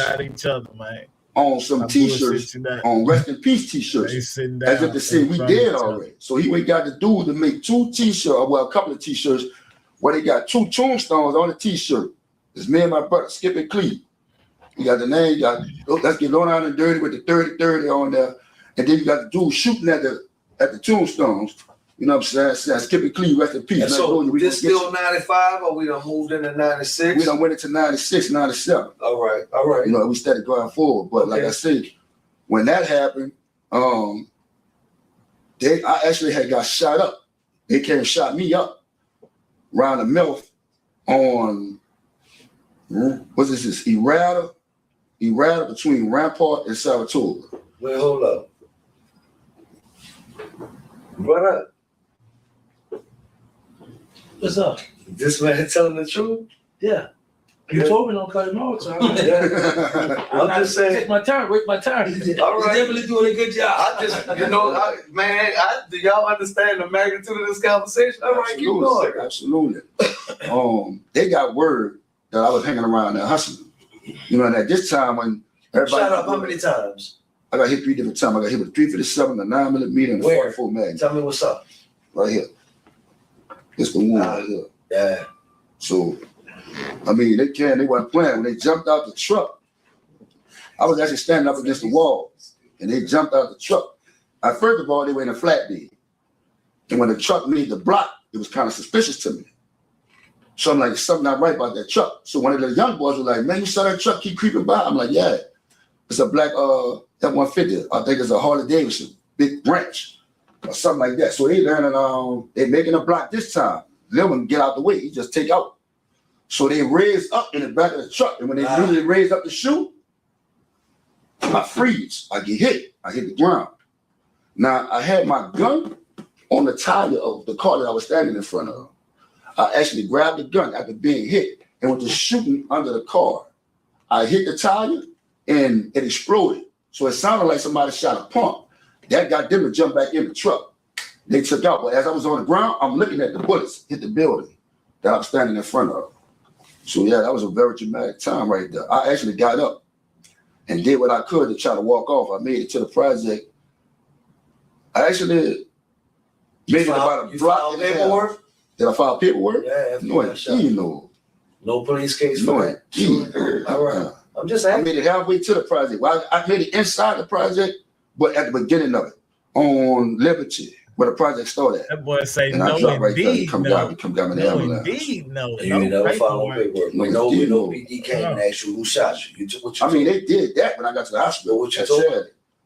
on some T-shirts, on Rest in Peace T-shirts, as if to say we dead already. So he went got the dude to make 2 T-shirts, well, a couple of T-shirts, where they got 2 tombstones on the T-shirt. It's me and my brother, Skip and Cleve. You got the name, let's get low down and dirty with the 30-30 on there. And then you got the dude shooting at the tombstones. You know what I'm saying? Skip and Cleve, rest in peace. And so this still 95, or we done moved into 96? We done went into 96, 97. All right. You know, we started going forward. But like I said, when that happened, I actually had got shot up. They came and shot me up around the mouth on, what's this? Errata between Rampart and Saratoga. Wait, hold up. Brother. What's up? This man telling the truth? Yeah. You told me don't cut him off, so I'm just saying. Take my turn. Wait my turn. All right. You're definitely doing a good job. I just, do y'all understand the magnitude of this conversation? All right, keep going. Absolutely. They got word that I was hanging around there hustling. You know, and at this time when everybody shot up how many times? I got hit 3 different times. I got hit with a 357, a 9mm, and a 44 Magnum. Tell me what's up. Right here. It's the wound right here. Yeah. So, they weren't playing. When they jumped out the truck, I was actually standing up against the wall, and they jumped out the truck. First of all, they were in a flatbed. And when the truck made the block, it was kind of suspicious to me. So I'm like, something not right about that truck. So one of the young boys was like, man, you saw that truck keep creeping by? I'm like, yeah. It's a black F-150. I think it's a Harley Davidson, big branch, or something like that. So they learning, they making a block this time. Let them get out the way. He just take out. So they raised up in the back of the truck. And when they usually raise up to shoot, I freeze. I get hit. I hit the ground. Now, I had my gun on the tire of the car that I was standing in front of. I actually grabbed the gun after being hit and went to shooting under the car. I hit the tire and it exploded. So it sounded like somebody shot a pump. That got them to jump back in the truck. They took out. But as I was on the ground, I'm looking at the bullets hit the building that I was standing in front of. So yeah, that was a very dramatic time right there. I actually got up and did what I could to try to walk off. I made it to the project. I actually made it about a block and a half. Did I file paperwork? Yeah. No police case for that. All right. I'm just asking. I made it halfway to the project. Well, I made it inside the project, but at the beginning of it, on Liberty, where the project started. That boy say and no, I dropped right there and indeed, come down in the ambulance. Indeed, no. You never filed no paperwork. No PD came and asked you who shot you. They did that when I got to the hospital. What you told me?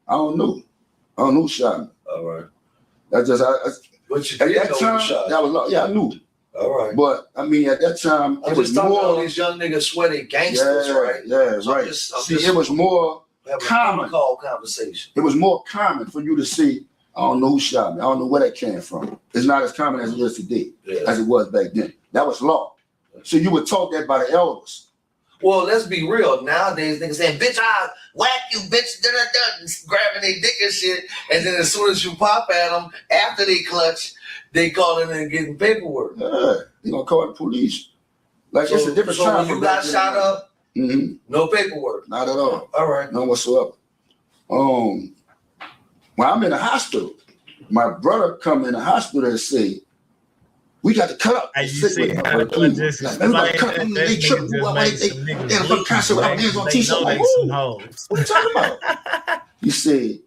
I don't know. I don't know who shot me. All right. That's just but you at did that know time. who shot That was at that time. All right. But at that time, I'm it was just talking more. All these young niggas sweating gangsters, right? Yeah, So right. It was more common. Conversation. It was more common for you to see. I don't know who shot me. I don't know where that came from. It's not as common as it is today, as it was back then. That was law. So you were taught that by the elders. Well, let's be real. Nowadays, niggas saying, bitch, I'll whack you, bitch, grabbing their dick and shit. And then as soon as you pop at them, after they clutch, they calling and getting paperwork. Yeah, they gonna call the police. Like, it's a different time. So when you got shot up, Mm-hmm. No paperwork. Not at all. All right. None whatsoever. When I'm in the hospital, my brother come in the hospital and say, "We got to cut up." Hey, you see, man, how we the got just to cut. that They nigga tripping. just made some niggas They leaky, cancer with our bro. hands on They t-shirt. know Like, they some whoa, hoes. what you talking about? He said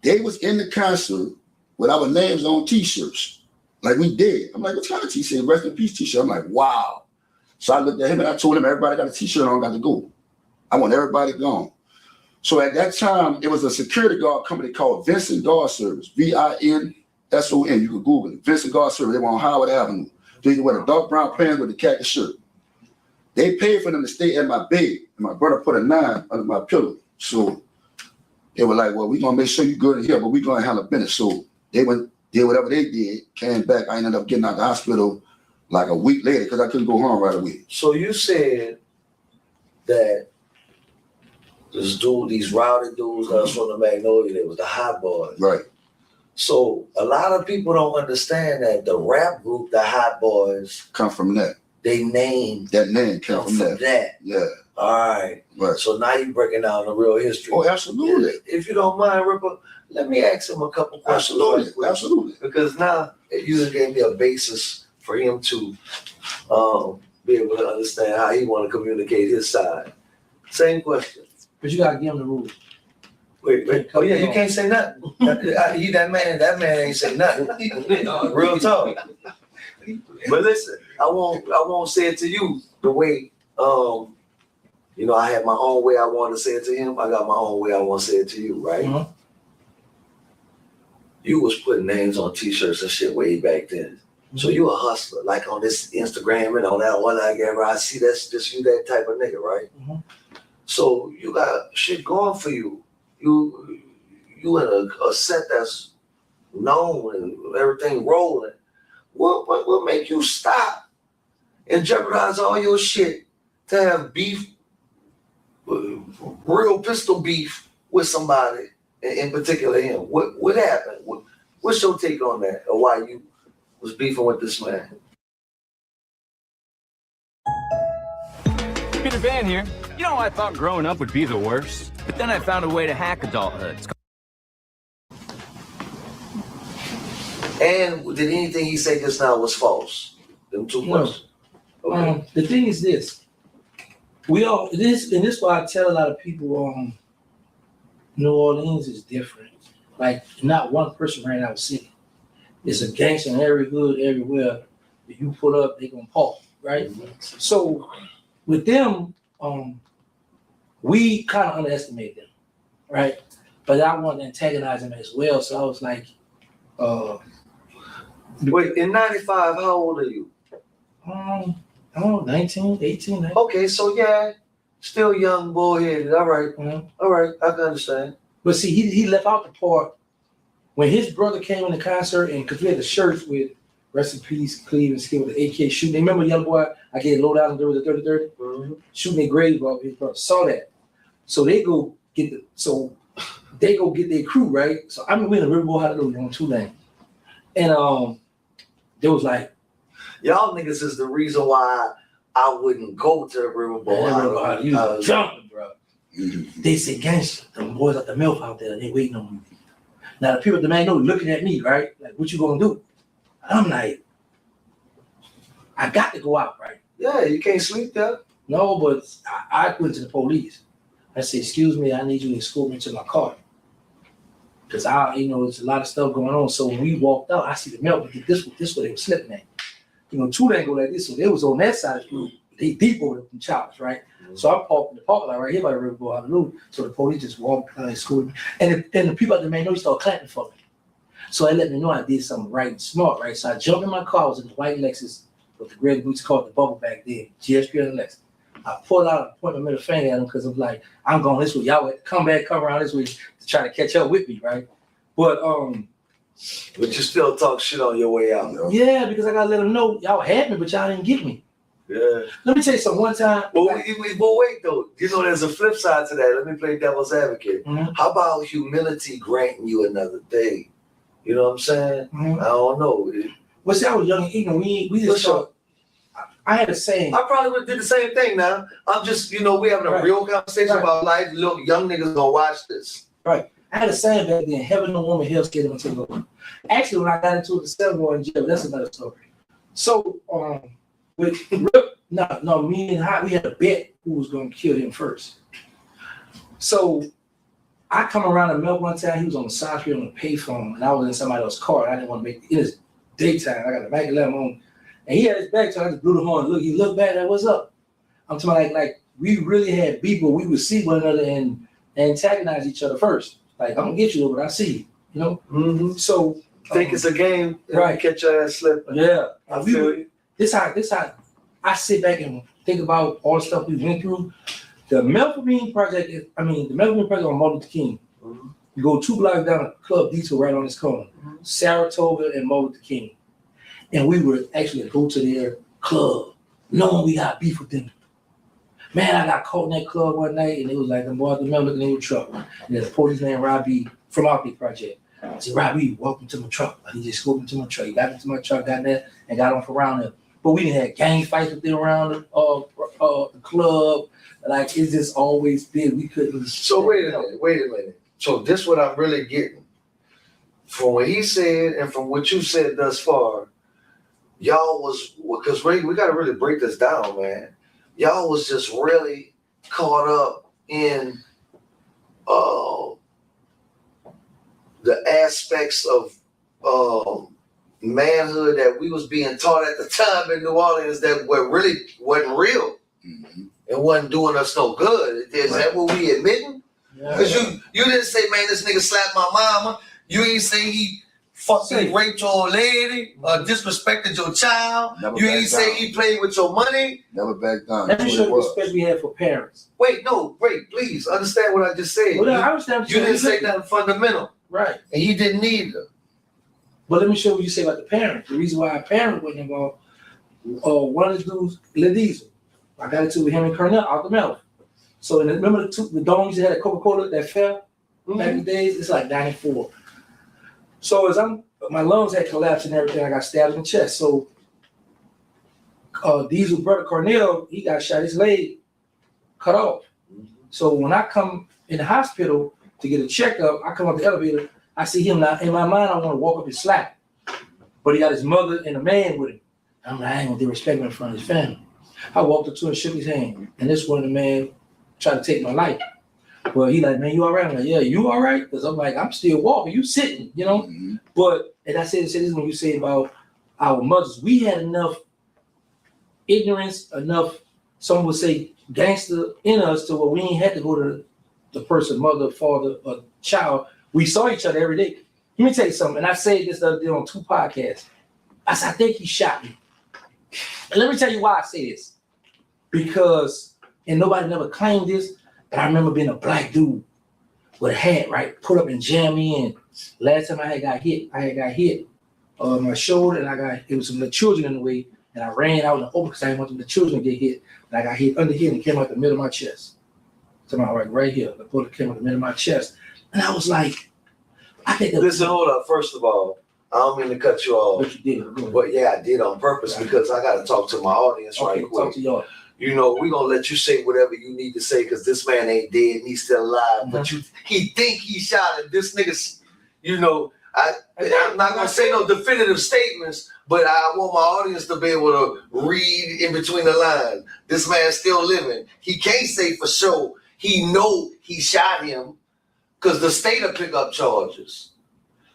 they was in the concert with our names on t-shirts, like we did. I'm like, what kind of t-shirt? He said, "Rest in peace t-shirt." I'm like, wow. So I looked at him and I told him, everybody got a t-shirt on, got to go. I want everybody gone. So at that time, it was a security guard company called Vincent Guard Service, VINSON. You could Google it. Vincent Guard Service. They were on Howard Avenue. They wear the dark brown pants with the khaki shirt. They paid for them to stay at my bed, and my brother put a 9 under my pillow. So they were like, "Well, we're gonna make sure you're good in here, but we're gonna handle business." So they went, did whatever they did, came back. I ended up getting out of the hospital like a week later because I couldn't go home right away. So you said that this dude, these rowdy dudes that was from the Magnolia, they was the Hot Boys. Right. So a lot of people don't understand that the rap group, the Hot Boys, come from that. They name that name come from that. Yeah. All right. Right. So now you're breaking down the real history. Oh, absolutely. If you don't mind, Ripper, let me ask him a couple questions. Absolutely. Because now you just gave me a basis for him to be able to understand how he want to communicate his side. Same question. But you gotta give him the rules. Wait. Oh yeah, you can't say nothing. That man ain't say nothing. Real talk. But listen, I won't say it to you the way I had my own way I want to say it to him. I got my own way I want to say it to you, right? Mm-hmm. You was putting names on t-shirts and shit way back then. Mm-hmm. So you a hustler, like on this Instagram and on that one, I see that's just you, that type of nigga, right? Mm-hmm. So you got shit going for you. You in a set that's known and everything rolling. What make you stop and jeopardize all your shit to have beef, real pistol beef with somebody, in particular him? What happened? What's your take on that, or why you was beefing with this man? Peter Van here. You know, I thought growing up would be the worst, but then I found a way to hack adulthood. And did anything he said just now was false? Them two questions. Okay. The thing is this. This is why I tell a lot of people New Orleans is different. Like, not one person ran out of city. It's a gangster in every hood, everywhere. If you pull up, they gonna pop, right? Mm-hmm. So with them, we kind of underestimate them, right? But I want to antagonize them as well. So I was like, wait, in 95, how old are you? I don't know, 19, 18. 19. Okay, so yeah, still young, bullheaded. All right. Mm-hmm. All right, I can understand. But see, he left out the part when his brother came in the concert, and because we had the shirts with "Rest in Peace, Cleveland Skin" with the AK shooting. They remember Young Boy? I get low down there with the 30-30, mm-hmm. Shooting their grave off his brother. Saw that. So they go get their crew, right? So I mean, we in the Riverboat Hallelujah on 2 Lane. And they was like, y'all niggas is the reason why I wouldn't go to the Riverboat. You jumping, bro. They said, "Gangster, them boys at the milk out there, they waiting on you." Now the people at the Magnolia looking at me, right? Like, what you gonna do? I'm like, I got to go out, right? Yeah, you can't sleep there. No, but I went to the police. I said, "Excuse me, I need you to escort me to my car." Because there's a lot of stuff going on. So when we walked out, I see the milk, but this way they were slipping at. 2 Lane go like this, so they was on that side of the group. They deep over the choppers, right? Mm-hmm. So I parked in the parking lot right here by the Riverboat Hallelujah. So the police just walked and escorted me. And the people at the Magnolia started clapping for me. So they let me know I did something right and smart, right? So I jumped in my car. I was in the white Lexus with the red boots, called the bubble back then, GSP on the Lexus. I pulled out and pointed my middle finger at them because I'm like, I'm going this way. Y'all would come around this way to try to catch up with me, right? But you still talk shit on your way out, though. Yeah, because I gotta let them know y'all had me, but y'all didn't get me. Yeah. Let me tell you something. One time. But wait though. There's a flip side to that. Let me play devil's advocate. Mm-hmm. How about humility granting you another day? You know what I'm saying? Mm-hmm. I don't know. Well, see, I was young and ignorant. We just thought. I had a saying. I probably would have did the same thing now. I'm just, we having a real conversation about life. Little young niggas gonna watch this. Right. I had a saying back then, heaven no woman, hell scared of take over. Actually, when I got into it, the 7 boy in jail, that's another story. So, with me and Hot, we had a bet who was gonna kill him first. So I come around the milk one time, he was on the side street on the payphone, and I was in somebody else's car, and I didn't want to make it was daytime. I got the back 11 on, and he had his back, so I just blew the horn. Look, he looked back, like, what's up? I'm talking like we really had beef, but we would see one another and antagonize each other first. Like, I'm gonna get you, but I see you, Mm-hmm. So think it's a game, right? Catch your ass slipping. Yeah, I feel you. This how I sit back and think about all the stuff we went through. The Melvin Project the Melvin Project on Martin Luther King. Mm-hmm. You go 2 blocks down a club detour right on this corner, Saratoga and Martin Luther King, and we were actually go to their club, knowing we got beef with them. Man, I got caught in that club one night, and it was like the boys, the men looking in the truck. And there's a police named Robbie from Martin Project. I said, Robbie, welcome to my truck. He just walked into my truck. He got into my truck, got there, and got off around there. But we didn't have gang fights with them around the club. Like, it's just always been, we couldn't. So wait a minute. So this what I'm really getting. From what he said and from what you said thus far, y'all was, because we got to really break this down, man. Y'all was just really caught up in the aspects of manhood that we was being taught at the time in New Orleans that really wasn't real. Mm-hmm. It wasn't doing us no good. Is that what we admitting? Because you didn't say, man, this nigga slapped my mama. You ain't say he fucking raped your old lady or disrespected your child. Never you ain't say he played with your money. Never back down. Let me show you the respect we have for parents. Wait, please understand what I just said. Well, I understand. You didn't say nothing fundamental. Right. And he didn't either. But let me show you what you say about the parent. The reason why a parent wasn't involved, one of the dudes, Lil Diesel. I got into with him and Cornell out the mouth. So remember the domes that had a Coca-Cola that fell back in the days? It's like 94. So as my lungs had collapsed and everything, I got stabbed in the chest. So Diesel brother Cornell, he got shot, his leg cut off. So when I come in the hospital to get a checkup, I come up the elevator, I see him now. In my mind, I want to walk up and slap him. But he got his mother and a man with him. I'm like, I ain't gonna disrespect him in front of his family. I walked up to him and shook his hand. And this one, the man tried to take my life. Well, he like, man, you all right? I'm like, yeah, you all right? Because I'm like, I'm still walking. You sitting, Mm-hmm. But, and I said this when you say about our mothers, we had enough ignorance, enough, some would say gangster in us to where we ain't had to go to the person, mother, father, or child. We saw each other every day. Let me tell you something. And I said this the other day on 2 podcasts. I said, I think he shot me. And let me tell you why I say this. Because, and nobody never claimed this, but I remember being a black dude with a hat, right? Put up and jam me in. Last time I got hit on my shoulder, and it was some little children in the way, and I ran out in the open because I didn't want the children to get hit. And I got hit under here, and it came out the middle of my chest. So I'm right here. The bullet came out the middle of my chest. And I was like, I think that. Listen, hold up. First of all, I don't mean to cut you off. But you did. But yeah, I did on purpose because I got to talk to my audience right quick. Talk to y'all. We're going to let you say whatever you need to say because this man ain't dead and he's still alive. Mm-hmm. But he think he shot him. This nigga's, I'm not going to say no definitive statements, but I want my audience to be able to read in between the lines. This man's still living. He can't say for sure he know he shot him because the state will pick up charges.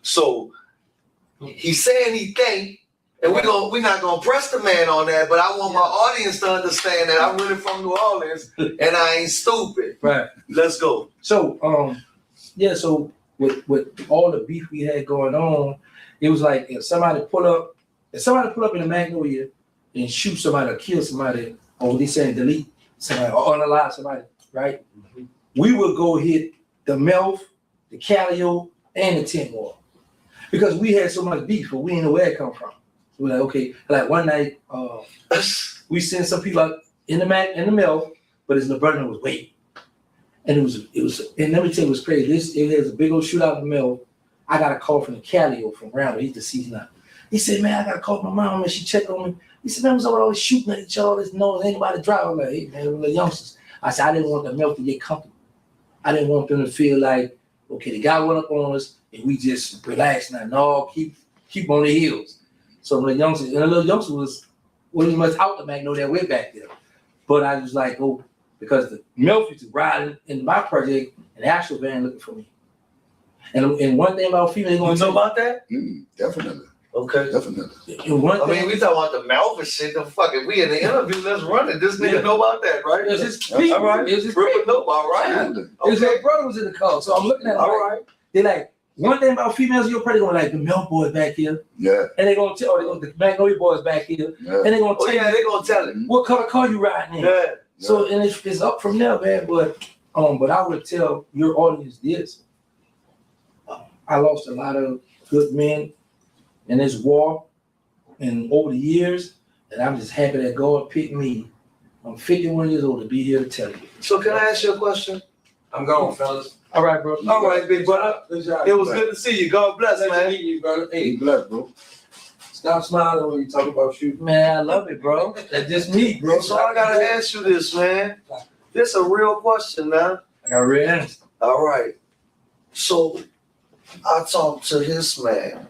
So he's saying he think, and we're not gonna press the man on that, but I want my audience to understand that I'm really from New Orleans and I ain't stupid. Right. Let's go. So so with all the beef we had going on, it was like if somebody pull up in the Magnolia and shoot somebody or kill somebody, or they saying delete somebody or unalive somebody, right? Mm-hmm. We would go hit the Melf, the Calio, and the tent wall. Because we had so much beef, but we didn't know where it come from. So we're like, okay, like one night, we sent some people out in the Melf, but his little brother was waiting. And it was, and let me tell you what's crazy. It was a big old shootout in the Melf. I got a call from the Calio from Roundel. He's deceased now. He said, man, I got to call my mom and she checked on me. He said, man, was over always shooting at each other, this noise, anybody driving. I'm like, hey, man, we're the youngsters. I said, I didn't want the milk to get comfortable. I didn't want them to feel like, okay, the guy went up on us and we just relaxed now. No, keep on the heels. So when the youngsters, and the little youngster wasn't much out the Magnolia that way back there. But I was like, oh, because the milk used to ride in my project, an actual van looking for me. And one thing about females, you know about that? Definitely. Okay. Definitely. And one I thing, mean, we talking about the mouth and shit. The fucking we in the interview. Let's run it. This nigga know about that, right? It was his people. All right. It was his Ripper people. know. All right. His little brother was in the car, so I'm looking at him. All like, right. They like one thing about females, you're probably gonna like the milk boys back here. Yeah. And they're gonna tell the Magnolia boys back here. Yeah. And they're gonna tell yeah, they gonna tell it. What color car you riding in. Yeah. So and it's up from there, man. But I would tell your audience this. I lost a lot of good men in this war and over the years, and I'm just happy that God picked me. I'm 51 years old to be here to tell you. So can I ask you a question? I'm going, fellas. All right, bro. All right, big brother. It was good to see you. God bless, man. Meet you, brother. Hey, bless, bro. Stop smiling when you talk about shooting. Man, I love it, bro. That's just me, bro. So I gotta ask you this, man. This a real question now. I got a real answer. All right. So I talked to his man,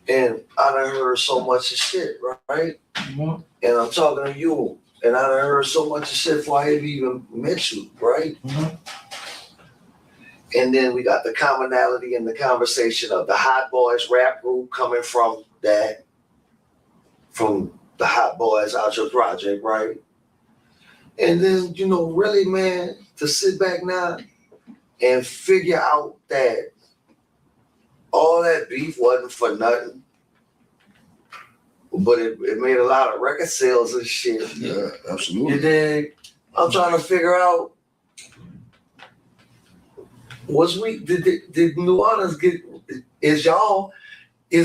and I done heard so much of shit, right? Mm-hmm. And I'm talking to you, and I done heard so much of shit before I even met you, right? Mm-hmm. And then we got the commonality in the conversation of the Hot Boys rap group coming from the Hot Boys Out Your Project, right? And then, really, man, to sit back now and figure out that all that beef wasn't for nothing, but it made a lot of record sales and shit. Yeah, absolutely. And then I'm trying to figure out, did New Orleans is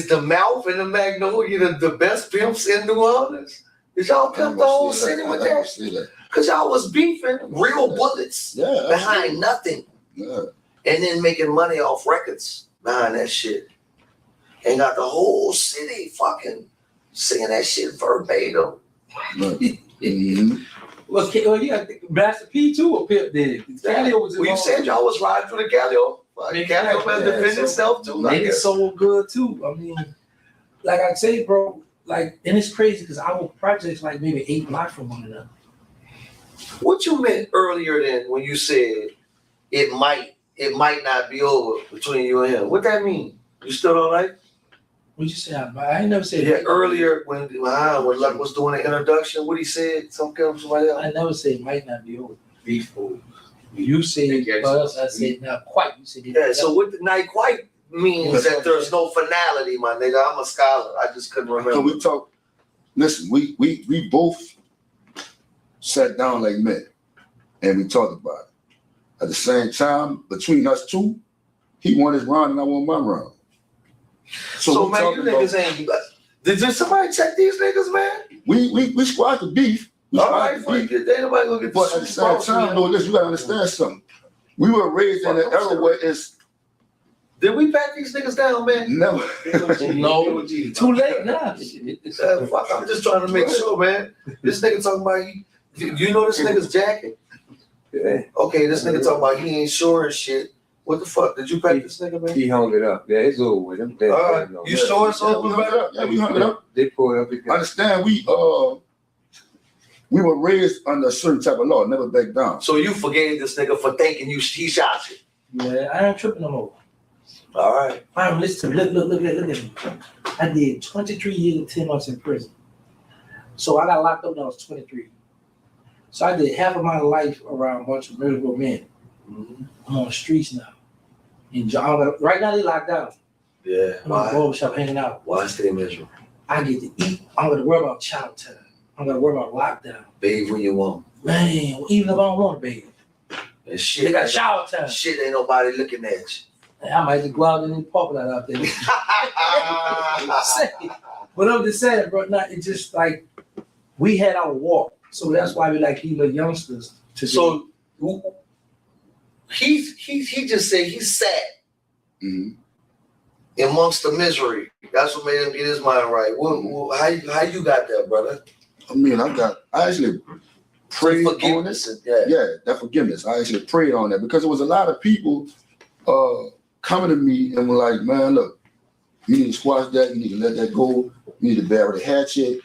the Mouth and the Magnolia the best pimps in New Orleans? Did y'all pimp the whole city with that? Because y'all was beefing real bullets behind nothing. Yeah. And then making money off records behind that shit. And got the whole city fucking singing that shit verbatim. Mm-hmm. Well, yeah, Master P too or Pip did. Calio was Well, you said y'all was riding through the Calio. Calio has defended itself too. Made it so good too. I mean, like I say, bro, and it's crazy because our projects like maybe 8 blocks from one another. What you meant earlier then when you said it might not be over between you and him? What that mean? You still don't like? What you say? I ain't never said. Yeah, earlier when Luck was doing the introduction, what he said, somebody else. I never said it might not be over. Before you said us, I said not quite. You said yeah. So what not quite means that there's no finality, my nigga. I'm a scholar. I just couldn't remember. So we talk. Listen, we both sat down like men, and we talked about it. At the same time, between us two, he won his round and I won my round. So man, you niggas ain't. Did somebody check these niggas, man? We squashed the beef. All right, ain't nobody gonna get. But at the same time, though, listen, you gotta understand something. We were raised in an era where it's. Did we pat these niggas down, man? Never. No, too late now. Fuck, I'm just trying to make sure, man. This nigga talking about you know this nigga's jacket. Yeah. Okay, this nigga talking about he ain't sure and shit. What the fuck? Did you pat this nigga, man? He hung it up. Yeah, it's over with him. All right. You sure it's over, man? Yeah, we hung it up. They pulled up again. Understand, we were raised under a certain type of law, never back down. So you forgave this nigga for thinking he shot you? Yeah, I ain't tripping no more. All right. Fine, listen, look at me. I did 23 years and 10 months in prison. So I got locked up when I was 23. So I did half of my life around a bunch of miserable men. Mm-hmm. I'm on the streets now. Right now they locked down. Yeah. I'm in the barbershop hanging out. Why stay miserable? I get to eat. I'm gonna worry about child time. I'm gonna worry about lockdown. Bathe when you want. Man, even if I don't want to bathe. And shit. They got shower time. Shit ain't nobody looking at you. I might just go out in the parking lot out there. But I'm just saying, bro, it's just like we had our walk. So that's why we like these little youngsters to So he just said he's sad. Mm-hmm. amongst the misery. That's what made him get his mind right. How you got that, brother? I mean, I actually prayed forgiveness. on it. Yeah, that forgiveness. I actually prayed on that because there was a lot of people coming to me and were like, man, look, you need to squash that. You need to let that go. You need to bury the hatchet. You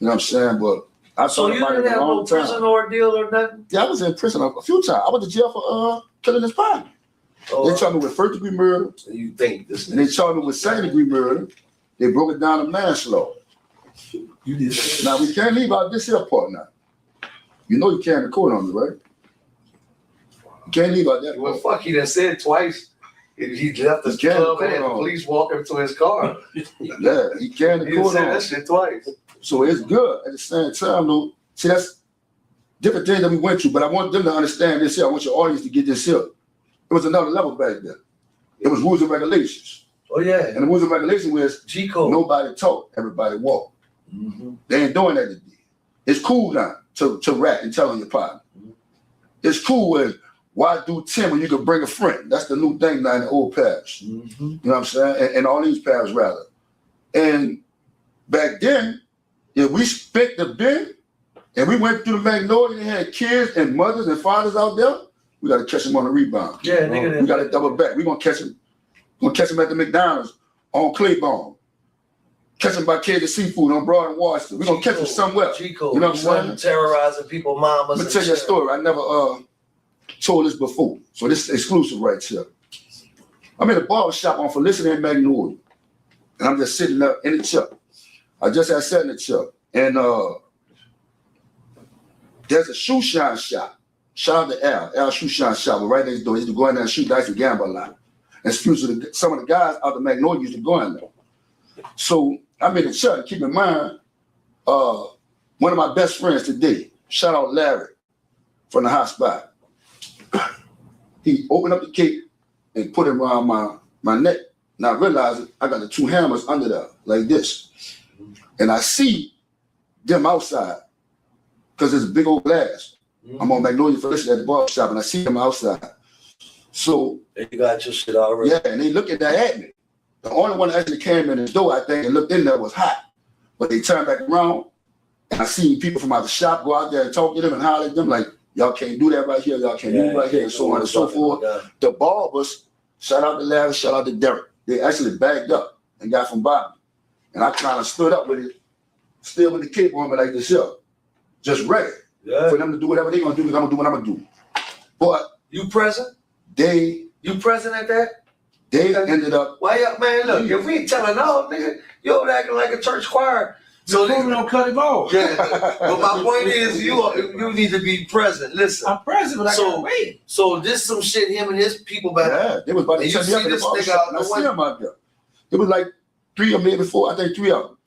know what I'm saying? But I So thought you about it didn't a have no long time. prison ordeal or nothing? Yeah, I was in prison a few times. I went to jail for killing his partner. They charged me with first-degree murder. You think this? And they charged me with second-degree murder. They broke it down to manslaughter. You did. Now we can't leave out this here part now. You know you can't record on me, right? You can't leave out that. Well, fuck, he done said twice. He left the club and had the police walk him to his car. Yeah, he can't He record said on. that shit twice. So it's good. At the same time, though, see, that's different things that we went through, but I want them to understand this here. I want your audience to get this here. It was another level back then. It was rules and regulations. Oh, yeah. And the rules and regulations was G-code. Nobody talk, everybody walk. Mm-hmm. They ain't doing that today. It's cool now to rap and tell on your partner. It's cool with why do 10 when you can bring a friend? That's the new thing now in the old past. Mm-hmm. You know what I'm saying? And all these paths rather. And back then, if we spent the bin and we went through the Magnolia and had kids and mothers and fathers out there, we got to catch them on the rebound. Yeah, nigga. We got to double back. We're going to catch them. We're going to catch them at the McDonald's on Claiborne. Catch them by Cajun Seafood on Broad and Washington. We're going to catch them somewhere. G-code. You know what I'm saying? Terrorizing people, mamas. Let me tell you a story. I never told this before. So this is exclusive right here. I'm in a barber shop on Felicity and Magnolia. And I'm just sitting there in the chair. I just had sat in the chair. And there's a shoe shine shop. Shout out to Al Shoe Shine Shop. Right next door. He used to go in there and shoot dice and gamble a lot. And some of the guys out of Magnolia used to go in there. So I'm in the chair. Keep in mind, one of my best friends today, shout out Larry from the hot spot. He opened up the cape and put it around my neck. And I realized I got the two hammers under there, like this. And I see them outside, because there's a big old glass. I'm on Magnolia Felicity at the barber shop, and I see them outside. So you got your shit already. Yeah, and they looking at me. The only one that actually came in the door, I think, and looked in there was hot. But they turned back around, and I seen people from out the shop go out there and talk to them and holler at them like, y'all can't do that right here, y'all can't do it right here, and so on and so forth. The barbers, shout out to Larry, shout out to Derek, they actually bagged up and got from Bobby. And I kind of stood up with it, still with the cape on me like this here, just ready for them to do whatever they're gonna do, because I'm gonna do what I'm gonna do. But you present? You present at that? They ended up. Why up, man? Look, if we telling all, nigga, you over acting like a church choir. So we don't cut him off. Yeah, but my point is, you need to be present. Listen, I'm present, but I gotta wait. So this some shit him and his people back. Yeah, they was about to you tell me up see in the this barber nigga shop, out and I the see window. them out there. It was like 3 or maybe 4, I think 3 of them.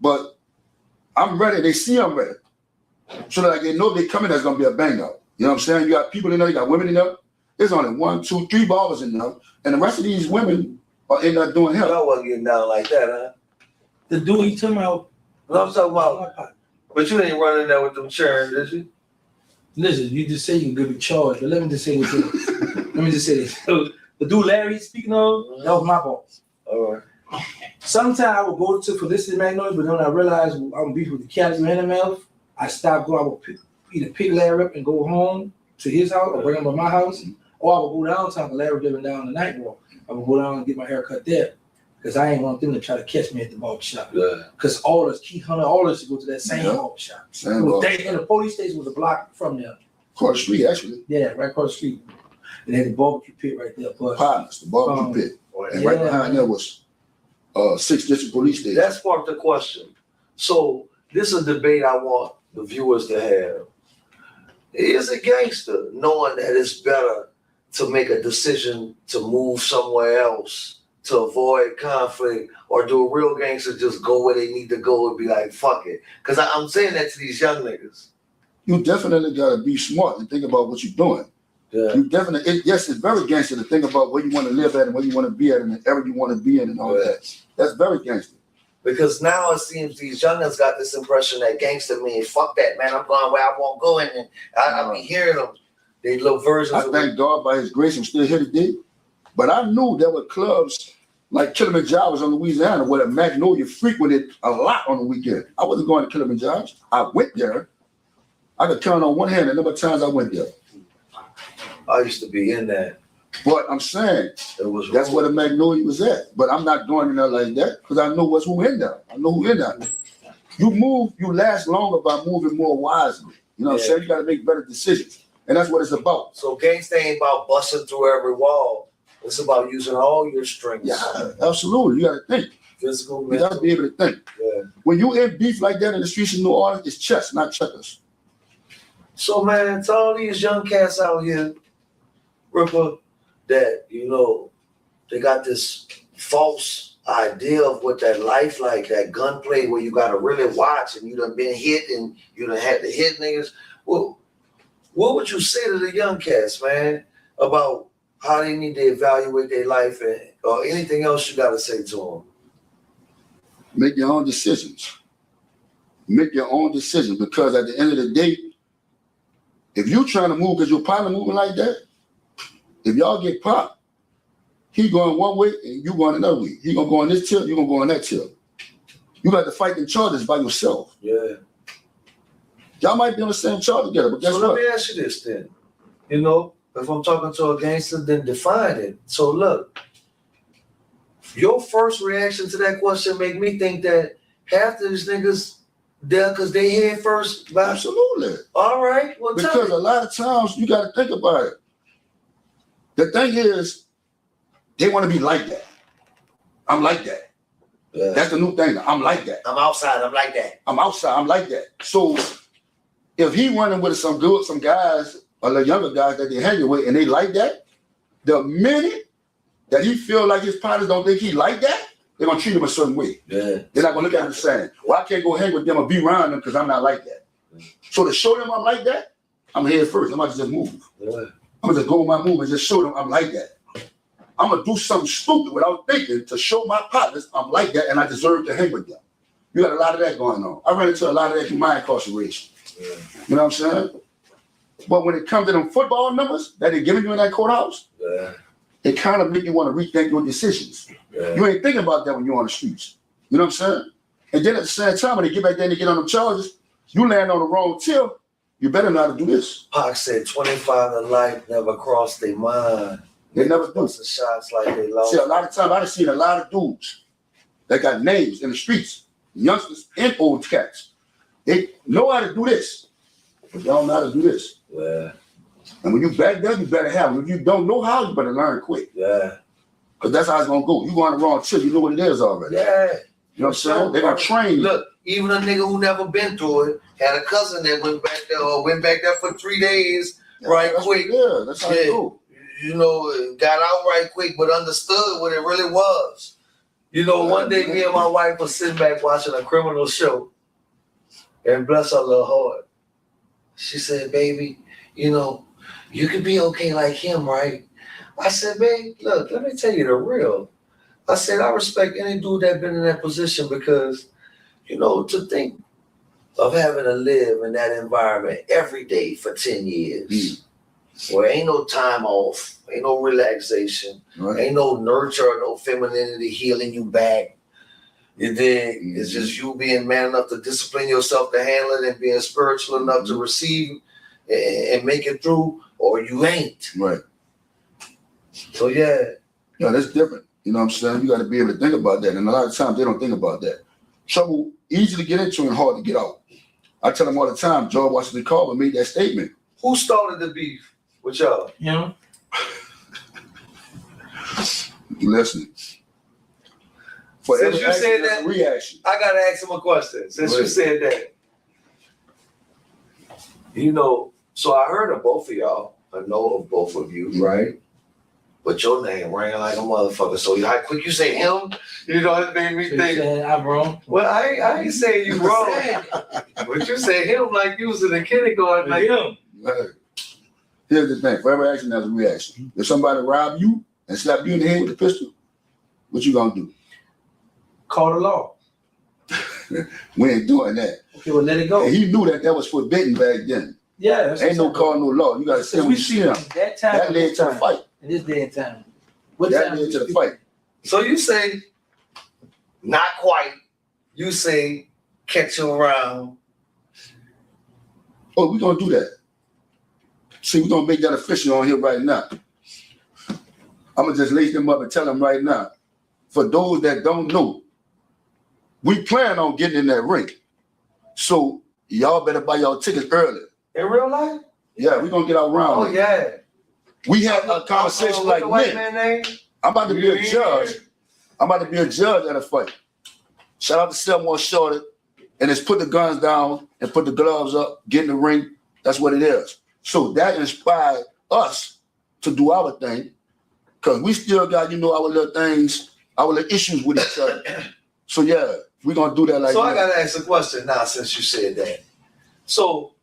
But I'm ready. They see I'm ready. So that they know they coming, there's gonna be a bang out. You know what I'm saying? You got people in there, you got women in there. There's only 1, 2, 3 barbers in there, and the rest of these women are in there doing hell. Y'all wasn't getting down like that, huh? The dude he talking about. No, I'm talking about. But you ain't running there with them churn, did you? Listen, you just say you could be charged, but let me just say this. Let me just say this. So, the dude Larry speaking of, that was my boss. All right. Sometimes I would go to Felicity Magnolia, but then when I realized I'm gonna be with the Cali NMF, I stopped going. I would either pick Larry up and go home to his house or bring him to my house, or I would go downtown to Larry living down the night walk. I would go down and get my hair cut there. Because I ain't want them to try to catch me at the barber shop. Because all us, Keith Hunter, all us to go to that same barber shop. And the police station was a block from there. Across the street, actually. Yeah, right across the street. They had the barbecue pit right there. But, Partners, the barbecue pit. And right behind there was 6th District Police Station. That sparked the question. So this is a debate I want the viewers to have. Is a gangster knowing that it's better to make a decision to move somewhere else to avoid conflict, or do a real gangster just go where they need to go and be like, fuck it? Because I'm saying that to these young niggas. You definitely got to be smart and think about what you're doing. Yeah. You definitely, yes, it's very gangster to think about where you want to live at and where you want to be at and the era you want to be in and all that. That's very gangster. Because now it seems these youngins got this impression that gangster means, fuck that, man, I'm going where I won't go. And I be hearing them. They little versions I thank God by his grace I'm still here today. But I knew there were clubs Like Kilimanjaro was in Louisiana, where the Magnolia frequented a lot on the weekend. I wasn't going to Kilimanjaro. I went there. I could count on one hand the number of times I went there. I used to be in that. But I'm saying that's where the Magnolia was at. But I'm not going in there like that because I know who in there. I know who in there. You last longer by moving more wisely. You know what I'm saying? You got to make better decisions. And that's what it's about. So gangsta ain't about busting through every wall. It's about using all your strengths. Yeah, absolutely. You got to think. Physical, you got to be able to think. Yeah. When you in beef like that in the streets of New Orleans, it's chess, not checkers. So, man, to all these young cats out here, Ripper, that, they got this false idea of what that life like, that gunplay where you got to really watch and you done been hit and you done had to hit niggas. Well, what would you say to the young cats, man, about how they need to evaluate their life or anything else you got to say to them? Make your own decisions. Make your own decisions because at the end of the day, if you're trying to move because your partner moving like that, if y'all get popped, he going one way and you going another way. He gonna go on this tip, you gonna go on that tip. You got to fight them charges by yourself. Yeah. Y'all might be on the same charge together, but guess what? Let me ask you this then. If I'm talking to a gangster, then define it. So look, your first reaction to that question make me think that half of these niggas there because they head first. Absolutely. All right. Well, because a lot of times you got to think about it. The thing is, they want to be like that. I'm like that. Yeah. That's the new thing. I'm like that. I'm outside. I'm like that. I'm outside. I'm like that. So if he running with some guys or the younger guys that they hanging with and they like that, the minute that he feel like his partners don't think he like that, they're gonna treat him a certain way. Yeah. They're not gonna look at him the same. Well, I can't go hang with them or be around them because I'm not like that. So to show them I'm like that, I'm head first. I'm about to just move. Yeah. I'm gonna just go on my move and just show them I'm like that. I'm gonna do something stupid without thinking to show my partners I'm like that and I deserve to hang with them. You got a lot of that going on. I ran into a lot of that in my incarceration. Yeah. You know what I'm saying? But when it comes to them football numbers that they're giving you in that courthouse, it kind of make you want to rethink your decisions. Yeah. You ain't thinking about that when you're on the streets. You know what I'm saying? And then at the same time, when they get back there and they get on them charges, you land on the wrong tip, you better know how to do this. Pac said 25 in life never crossed their mind. They never do. The shots like they lost. See, a lot of times I've seen a lot of dudes that got names in the streets, youngsters and old cats. They know how to do this, but they don't know how to do this. Yeah. And when you back there, you better have it. If you don't know how, you better learn quick. Yeah. Because that's how it's gonna go. You go on the wrong tip, you know what it is already. Yeah. You know what I'm saying? They're gonna train you. Look, even a nigga who never been through it had a cousin that went back there for 3 days quick. Yeah, that's how it go. Got out right quick, but understood what it really was. One day me and my wife was sitting back watching a criminal show, and bless her little heart, she said, "Baby, you can be okay like him, right?" I said, "Babe, look, let me tell you the real." I said, "I respect any dude that been in that position because, to think of having to live in that environment every day for 10 years, where ain't no time off, ain't no relaxation, ain't no nurture or no femininity healing you back. You dig? It's just you being man enough to discipline yourself to handle it and being spiritual enough to receive and make it through, or you ain't." Right. So yeah, that's different. You know what I'm saying? You got to be able to think about that. And a lot of times they don't think about that. Trouble easy to get into and hard to get out. I tell them all the time, George Washington Carver made that statement. Who started the beef with y'all? You listening. Since you said that, reaction. I got to ask him a question. Since you said that. So I heard of both of y'all. I know of both of you, right? But your name rang like a motherfucker. So how quick you say him? It made me think. I'm wrong. Well, I ain't saying you wrong. But you say him like you was in a kindergarten like him. Right. Here's the thing. For every action, there's a reaction. If somebody rob you and slap you in the head with a pistol, what you gonna do? Call the law. We ain't doing that. Okay, well, let it go. And he knew that was forbidden back then. Yeah. Ain't no call, no law. You got to see what you see him. That led to the fight. In this day and time. That led to the fight. So you say, not quite. You say, catch you around. Oh, we're gonna do that. See, we're gonna make that official on here right now. I'm gonna just lace them up and tell them right now. For those that don't know, we plan on getting in that ring. So y'all better buy y'all tickets early. In real life? Yeah, we're gonna get our round. Oh, yeah. We had a conversation like white men. man name? I'm about to be a judge. I'm about to be a judge at a fight. Shout out to Selmore Shorty. And it's put the guns down and put the gloves up, get in the ring. That's what it is. So that inspired us to do our thing. Because we still got, our little things, our little issues with each other. So yeah, we're gonna do that like that. So I gotta ask a question now since you said that. So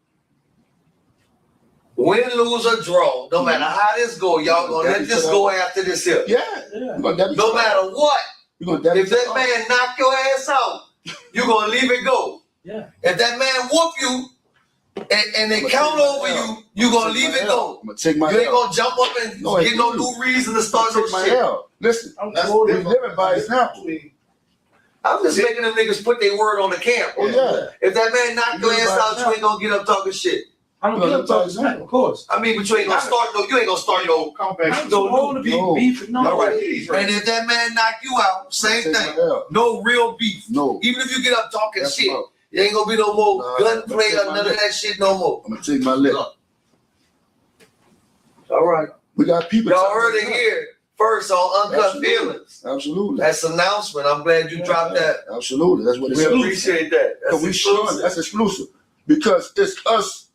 win, lose, or draw, no matter how this go, y'all gonna let this go after this here. Yeah. No matter what, if that man knock your ass out, you gonna leave it go. Yeah. If that man whoop you and they count over you, you gonna leave it go. I'm gonna take my You ain't L. gonna jump up and get no new reason to start no Take my shit. L. Listen, we living by example. I'm just making them niggas put their word on the camera. Oh yeah. If that man knock your ass out, you ain't gonna get up talking shit. I'm gonna get up talking shit, of course. I mean, but you ain't gonna start no. You ain't gonna start no. No beef. No. All right. And if that man knock you out, same thing. No real beef. No. Even if you get up talking shit, there ain't gonna be no more gunplay or none of that shit no more. I'm gonna take my lip. All right. We got people. Y'all heard it here first on Uncut Feelings. Absolutely. That's announcement. I'm glad you dropped that. Absolutely. That's what it's We appreciate that. That's exclusive. That's exclusive. Because it's us.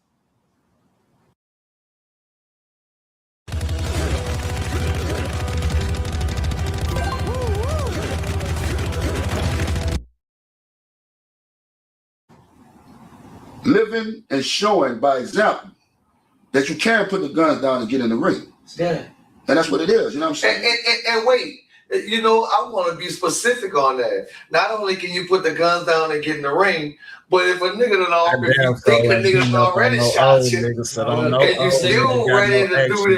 Living and showing by example that you can put the guns down and get in the ring. Yeah. And that's what it is, you know what I'm saying? And wait, I want to be specific on that. Not only can you put the guns down and get in the ring, but if a nigga done already, think a nigga done already shot you, and you still ready to do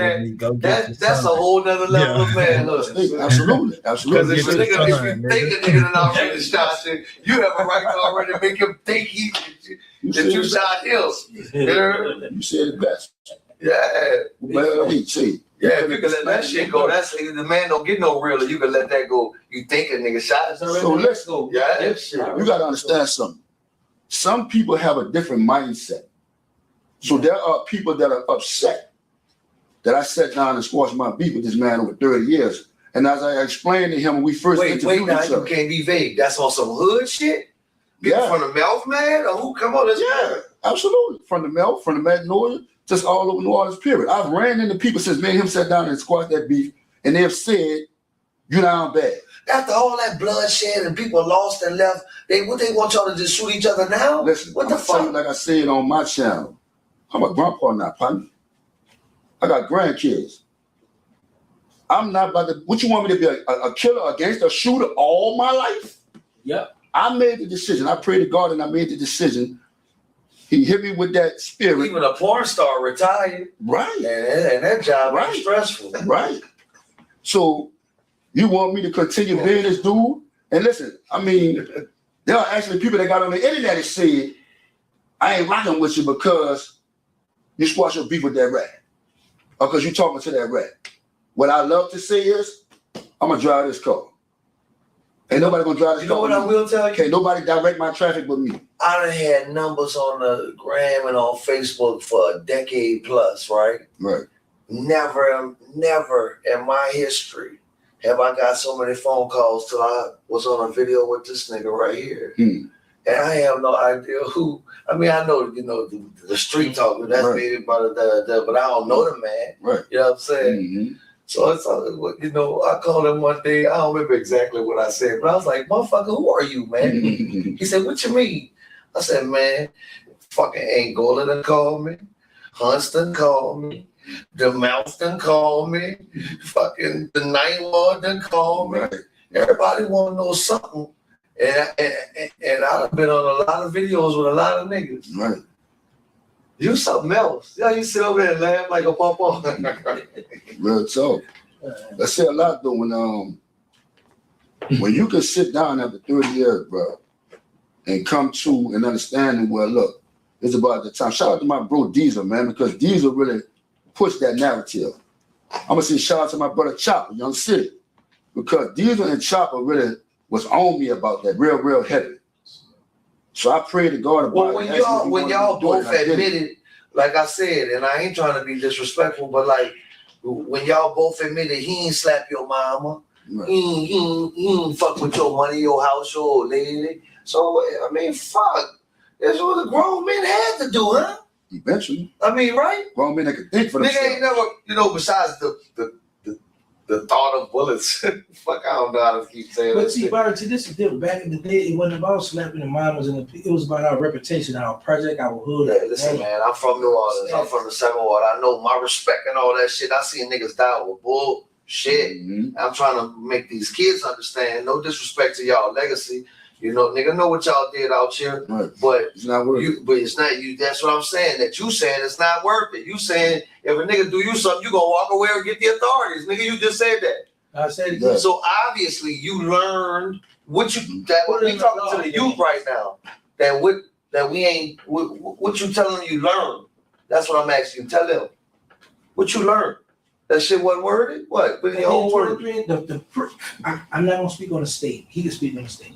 that, that's a whole nother level of manhood. Absolutely. Because if you think a nigga done already shot you, you have a right to already make him think that you shot him. You said it best. Yeah. Well, see. Yeah, if you can let that shit go, that's the man don't get no realer. You can let that go. You think a nigga shot us already? So let's go. Yeah, you gotta understand something. Some people have a different mindset. So there are people that are upset that I sat down and squashed my beef with this man over 30 years. And as I explained to him when we first interviewed now each you other. can't be vague. That's on some hood shit? From the mouth, man? Or who? Come on, let's Absolutely. From the mouth, from the Magnolia, just all over New Orleans, period. I've ran into people since me and him sat down and squashed that beef, and they've said, you down bad. After all that bloodshed and people lost and left, they want y'all to just shoot each other now? Listen, what the fuck? Like I said on my channel, I'm a grandpa now, partner. I got grandkids. I'm not about to, what you want me to be, a killer, a gangster, a shooter all my life? Yep. I made the decision. I prayed to God and I made the decision. He hit me with that spirit. Even a porn star retired. Right. And that job is stressful. Right. So you want me to continue being this dude? And listen, I mean, there are actually people that got on the internet that said, I ain't rocking with you because you squash your beef with that rat. Or because you talking to that rat. What I love to say is, I'm going to drive this car. Ain't nobody going to drive this car. You know what I will tell you? Can't nobody direct my traffic but me. I done had numbers on the gram and on Facebook for a decade plus, right? Right. Never in my history have I got so many phone calls till I was on a video with this nigga right here. And I have no idea who. I mean, I know, the street talk, that's maybe about but I don't know the man. Right. You know what I'm saying? So it's, I called him one day. I don't remember exactly what I said, but I was like, motherfucker, who are you, man? He said, what you mean? I said, man, fucking Angola done called me. Hunston called me. The Mouth done called me. Fucking the Night Lord done called me. Everybody want to know something. And I've been on a lot of videos with a lot of niggas. Right. You something else. Yeah, you sit over there and laugh like a pawpaw. Real talk. I say a lot though when When you can sit down after 30 years, bro, and come to an understanding where, look, it's about the time. Shout out to my bro Diesel, man, because Diesel really pushed that narrative. I'm gonna say shout out to my brother Chopper, Young City, because Diesel and Chopper really was on me about that real heavy. So I pray to God about well, when y'all both admitted, like I said, and I ain't trying to be disrespectful, but like when y'all both admitted he ain't slap your mama, right. he ain't fuck with your money, your house, your lady. So I mean, fuck. That's what the grown men had to do, huh? Eventually. I mean, right? Grown men that can think for themselves. Nigga ain't never, besides the thought of bullets. Fuck, I don't know how to keep saying But see, Byron, this is different. Back in the day, it wasn't about slapping the mamas and it was about our reputation, our project, our hood. Yeah, listen, man, I'm from New Orleans. I'm from the Second Ward. I know my respect and all that shit. I seen niggas die with bullshit. I'm trying to make these kids understand. No disrespect to y'all legacy. You know, nigga, know what y'all did out here, right. But it's not worth it. But it's not you. That's what I'm saying. That you saying it's not worth it. You saying if a nigga do you something, you gonna walk away or get the authorities, nigga. You just said that. I said it. Yeah. So obviously you learned what you that we talking to the youth right now. That we ain't what you telling them you learned. That's what I'm asking you. Tell them what you learned. That shit wasn't worded. What? But your own word. I'm not gonna speak on the state. He can speak on the state.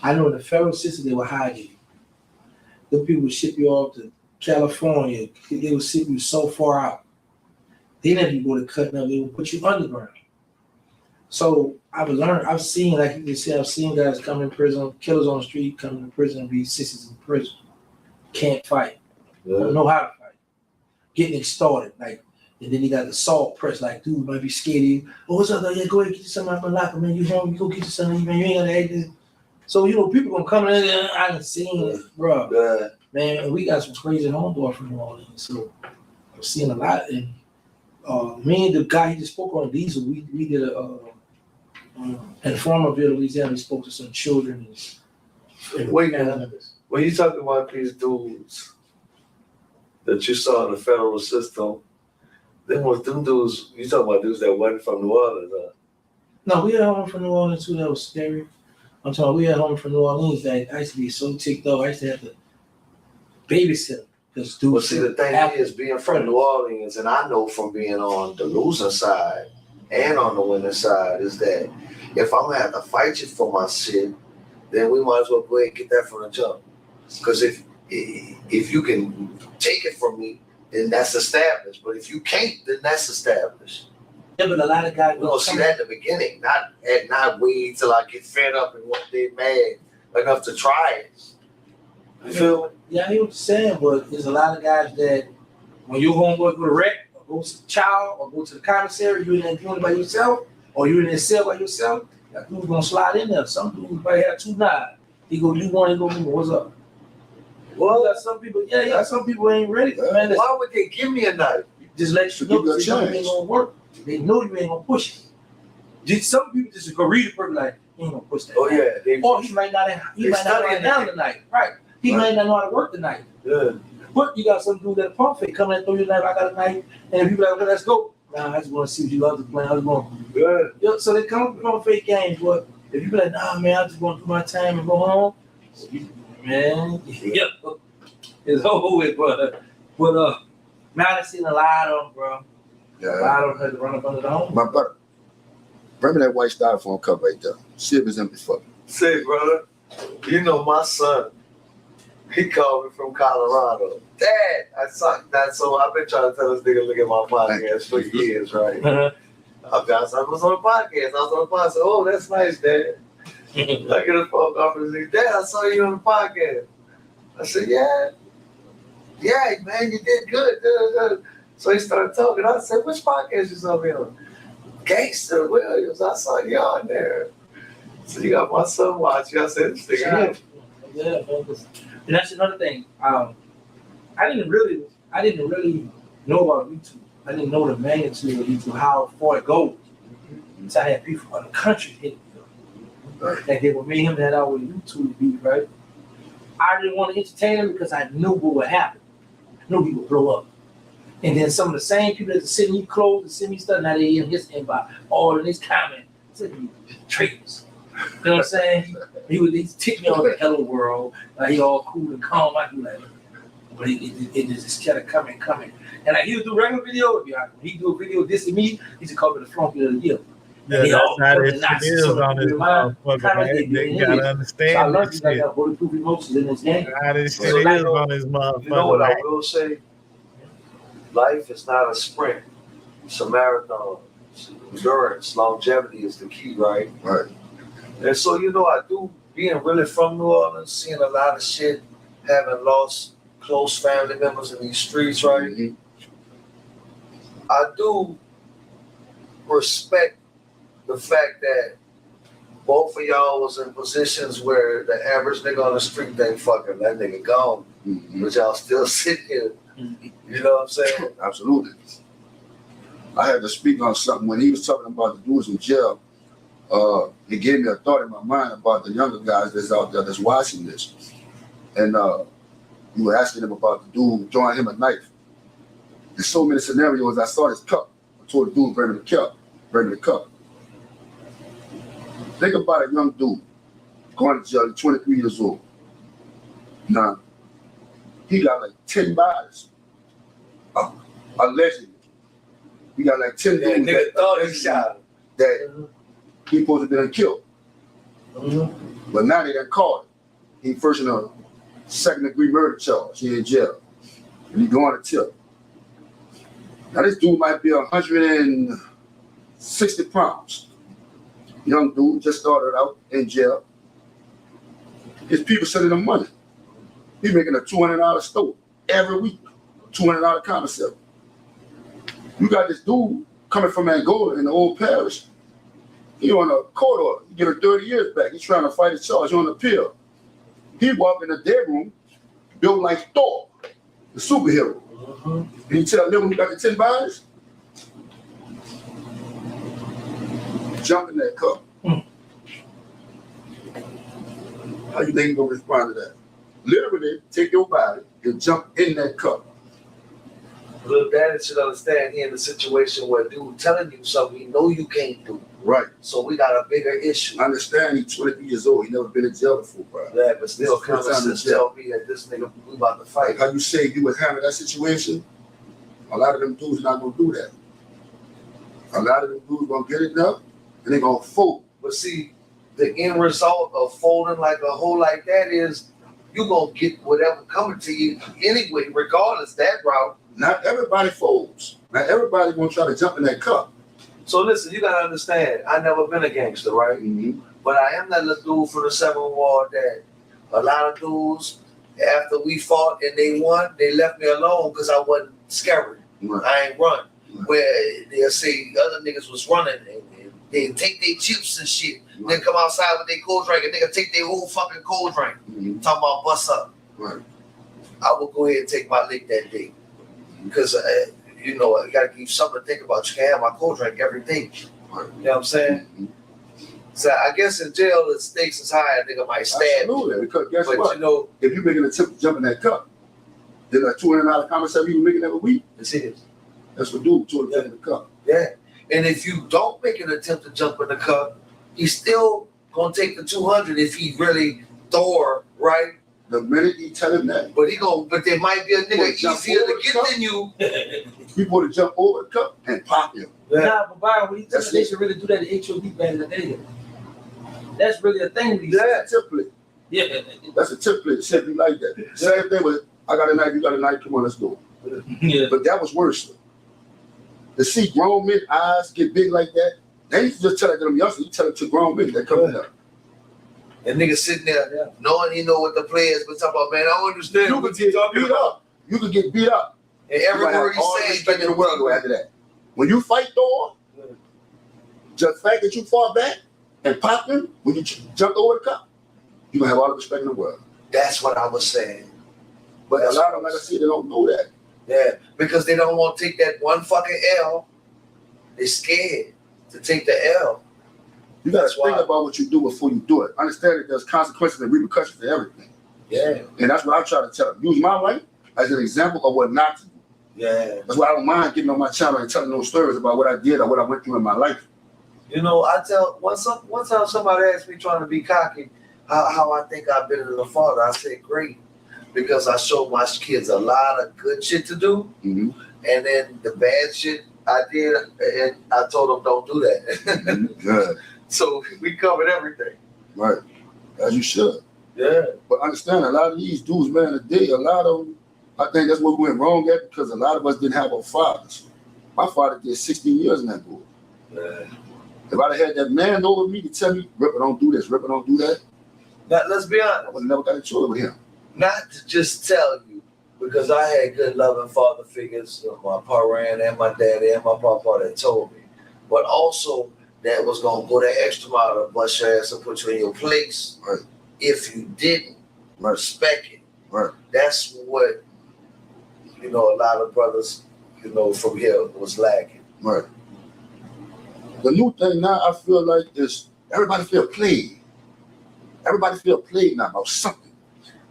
I know in the federal system they will hide you. The people would ship you off to California. They would ship you so far out. They never go to cutting up. They would put you underground. So I've seen, like you can see, I've seen guys come in prison, killers on the street, come to prison and be 60s in prison. Can't fight. Don't know how to fight. Getting extorted. Like, and then you got the salt press, like, dude might be scared of you. Oh, what's up, though? Yeah, go ahead, get you something out of my locker, man. You home, you go get you something, man. You ain't gonna act this. So, people gonna come in there, I done seen it, bro. Yeah. Man, and we got some crazy homeboy from New Orleans. So I've seen a lot. And me and the guy he just spoke on Diesel, we did in Farmerville, Louisiana, we spoke to some children. And wait, man, when you talking about these dudes that you saw in the federal system, them dudes, you talking about dudes that wasn't from New Orleans, huh? No, we had a homie from New Orleans too that was scary. I'm talking, we had a homie from New Orleans that I used to be so ticked off. I used to have to babysit him. Well, see, the thing is, being from New Orleans, and I know from being on the losing side and on the winning side, is that if I'm gonna have to fight you for my shit, then we might as well go ahead and get that from the jump. Because if you can take it from me, then that's established. But if you can't, then that's established. Yeah, but a lot of guys don't see that in the beginning. Not wait till I get fed up and one day mad enough to try it. You feel me? Yeah, I hear what you're saying, but there's a lot of guys that when you're going to go to the rec, or go to the child, or go to the commissary, you're in there doing it by yourself, or you're in there cell by yourself, that dude's gonna slide in there. Some dudes might have 2 knives. He go, you want to go, what's up? Well, some people, some people ain't ready. Man, why would they give me a knife? Just let you know that it ain't gonna work. They know you ain't gonna push it. Some people just go read the person like, he ain't gonna push that. Oh knife. Yeah. Or he might not know how to handle the knife. Right. He might not know how to work the knife. Yeah. But you got some dude that pump fake coming and throw your knife, I got a knife, and people like, okay, let's go. Nah, I just want to see what you love to play. I just want good. So they come up with pump fake games, but if you be like, nah, man, I just want to do my time and go home, man, it's over with, but man, I've seen a lot of them, bro. Yeah. A lot of them had to run up under the home. My brother, remember that white styrofoam cup right there? See if it's empty for me. Say, brother, you know my son, he called me from Colorado. Dad, I suck that. So I've been trying to tell this nigga look at my podcast for years, right? I was on a podcast. I said, oh, that's nice, Dad. I get a phone call from his Dad, I saw you on the podcast. I said, yeah, man, you did good. So he started talking. I said, which podcast you saw me on? Gangster Williams. I saw you on there. So you got my son watching. I said, this nigga. Yeah, and that's another thing. I didn't really know about YouTube. I didn't know the magnitude of YouTube, how far it goes. So I had people from the country hit me. Like they were me and him that always YouTube beat, right? I didn't want to entertain him because I knew what would happen. I knew he would blow up. And then some of the same people that send me clothes and send me stuff, now they in his inbox, all in his comment, send me traitors. know what I'm saying? He would take me on the hello world. He all cool and calm. I do like, but it just kept coming. And like, he would do regular video. He do a video dissing me. He should call me the flunky of the year. Yeah, that's how this shit is on this motherfucker, man. You gotta understand so I learned this you shit. got bulletproof emotions in this game. How this shit is on this motherfucker. You know what I man. will say? Life is not a sprint. It's a marathon. Endurance, longevity is the key, right? Right. And so, you know, I do, being really from New Orleans, seeing a lot of shit, having lost close family members in these streets, right? Mm-hmm. I do respect the fact that both of y'all was in positions where the average nigga on the street ain't fucking that nigga gone, but y'all still sit here. You know what I'm saying? Absolutely. I had to speak on something when he was talking about the dudes in jail. It gave me a thought in my mind about the younger guys that's out there that's watching this. And you were asking him about the dude throwing him a knife. In so many scenarios, I saw this cup. I told the dude, bring me the cup. Think about a young dude going to jail, 23 years old. Now, he got like 10 bodies. Allegedly. He got like 10 dudes that he supposed to be killed. But now they done caught him. He first in a second-degree murder charge. He in jail. And he going to tip. Now this dude might be 160 pounds. Young dude just started out in jail. His people sending him money. He making a $200 store every week. $200 commissary. You got this dude coming from Angola in the old parish. He on a court order. He get him 30 years back. He's trying to fight a charge on appeal. He walk in the dead room, built like Thor, the superhero. And he tell them who got the 10 bodies, jump in that cup. How you think he's gonna respond to that? Literally, take your body and jump in that cup. Little daddy should understand he in a situation where dude telling you something he know you can't do. Right. So we got a bigger issue. I understand he's 23 years old. He never been in jail before, bro. Yeah, but still come and tell me that this nigga we about to fight. Like how you say you would handle that situation, a lot of them dudes not gonna do that. A lot of them dudes gonna get it up and they gonna fold. But see, the end result of folding like a hole like that is you gonna get whatever coming to you anyway, regardless that route. Not everybody folds. Not everybody gonna try to jump in that cup. So listen, you gotta understand, I never been a gangster, right? Mm-hmm. But I am that little dude from the 7th Ward that a lot of dudes, after we fought and they won, they left me alone because I wasn't scary. Right. I ain't run. Right. Where they'll say other niggas was running and they take their chips and shit. Right. They come outside with their cold drink and nigga take their whole fucking cold drink. Mm-hmm. Talking about bust up. Right. I will go ahead and take my lick that day. Because, you know, I got to give you something to think about. You can't have my cold drink every day. Right. You know what I'm saying? Mm-hmm. So I guess in jail, the stakes is high. A nigga might stab Absolutely, you. because guess but what? You know, if you're making an attempt to jump in that cup, then a $200 commissary you making every week. It is. That's what dude $200 in the cup. Yeah. And if you don't make an attempt to jump in the cup, he's still gonna take the 200 if he really Thor, right? The minute he tell him that. But there might be a nigga easier to get than you. People to jump over the cup and pop him. Yeah. Nah, but Byron, when he tells they should really do that in HOD back in the day. That's really a thing. Yeah, template. Yeah. That's a template. Shit be like that. Same thing with, I got a knife, you got a knife, come on, let's go. Yeah. But that was worse. To see grown men eyes get big like that, they used to just tell it to them youngsters, you tell it to grown men that coming up. And niggas sitting there knowing he know what the players been talking about, man, I don't understand. You could get beat up. You could get beat up. And every word he said, respect in the world after that. When you fight Thor, just the fact that you fought back and popped him, when you jumped over the cup, you're gonna have all the respect in the world. That's what I was saying. But a lot of them, like I said, they don't know that. Yeah, because they don't want to take that one fucking L. They're scared to take the L. You gotta think about what you do before you do it. Understand that there's consequences and repercussions to everything. Yeah. And that's what I try to tell them. Use my life as an example of what not to do. Yeah. That's why I don't mind getting on my channel and telling those stories about what I did or what I went through in my life. You know, one time somebody asked me trying to be cocky, how I think I've been as a father. I said great, because I showed my kids a lot of good shit to do, and then the bad shit I did, and I told them don't do that. Good. So we covered everything. Right. As you should. Yeah. But understand, a lot of these dudes, man, today, a lot of them, I think that's what we went wrong at, because a lot of us didn't have our fathers. My father did 16 years in that board. Yeah. If I'd have had that man over me to tell me, Ripper, don't do this, Ripper, don't do that. Now, let's be honest. I would have never got into it with him. Not to just tell you, because I had good loving father figures, my parent and my daddy and my papa that told me, but also that was going to go that extra mile to bust your ass and put you in your place. Right. If you didn't respect it. Right. That's what, a lot of brothers, from here was lacking. Right. The new thing now, I feel like, is everybody feel played. Everybody feel played now about something.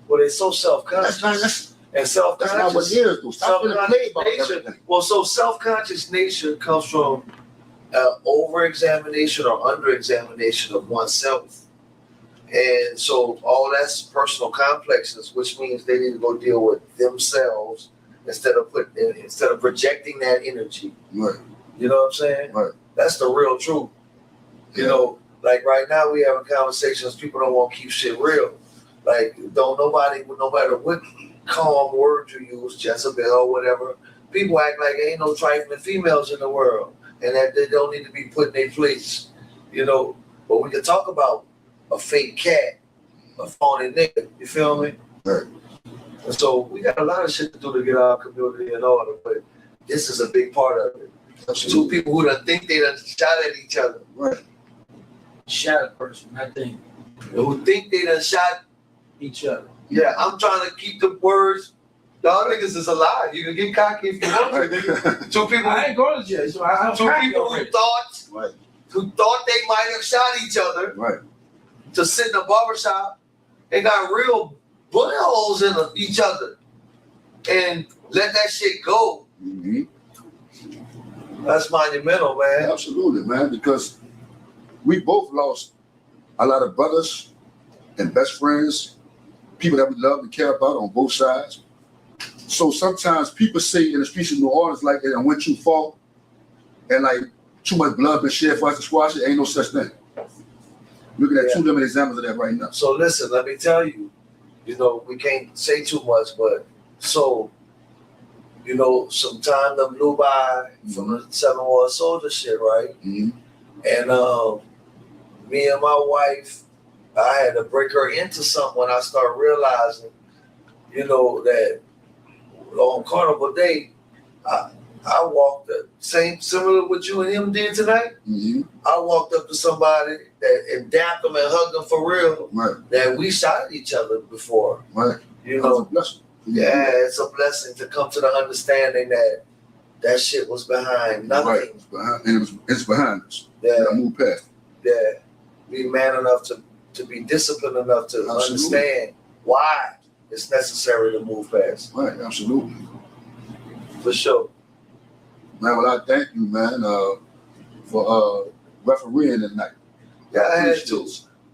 Well, they're so self-conscious. And self-conscious. That's not what it is, though. Stop feeling played about everything. Well, so self-conscious nature comes from over-examination or under-examination of oneself. And so all that's personal complexes, which means they need to go deal with themselves instead of projecting that energy. Right. You know what I'm saying? Right. That's the real truth. Like right now we having conversations, people don't want to keep shit real. Like no matter what calm word you use, Jezebel or whatever, people act like there ain't no trifling females in the world and that they don't need to be put in their place. But we can talk about a fake cat, a phony nigga, you feel me? Right. And so we got a lot of shit to do to get our community in order, but this is a big part of it. Two people who think they done shot at each other. Right. Shot a person, I think. Who think they done shot each other. Yeah, I'm trying to keep the words. Y'all niggas is alive. You can get cocky if you want to. Two people. I ain't going to jail, so I'm two people who thought they might have shot each other. Right. To sit in a barbershop and got real bullet holes in each other and let that shit go. Mm-hmm. That's monumental, man. Absolutely, man, because we both lost a lot of brothers and best friends, people that we love and care about on both sides. So sometimes people say in the streets of New Orleans, like, it went too far and like too much blood been shed for us to squash it. Ain't no such thing. Looking at 2 limited examples of that right now. So listen, let me tell you, we can't say too much, but so, some time that blew by from the 7 War Soldier shit, right? Mm-hmm. And me and my wife, I had to break her into something when I started realizing, that on Carnival Day, I walked up, similar to what you and him did tonight. Mm-hmm. I walked up to somebody and dapped them and hugged them for real. Right. That we shot at each other before. Right. That's a blessing. Yeah, it's a blessing to come to the understanding that shit was behind nothing. Right. It's behind, and it's behind us. Yeah. Move past. Yeah. Be man enough to be disciplined enough to understand why it's necessary to move past. Right. Absolutely. For sure. Man, well, I thank you, man, for refereeing tonight. Yeah, I had to.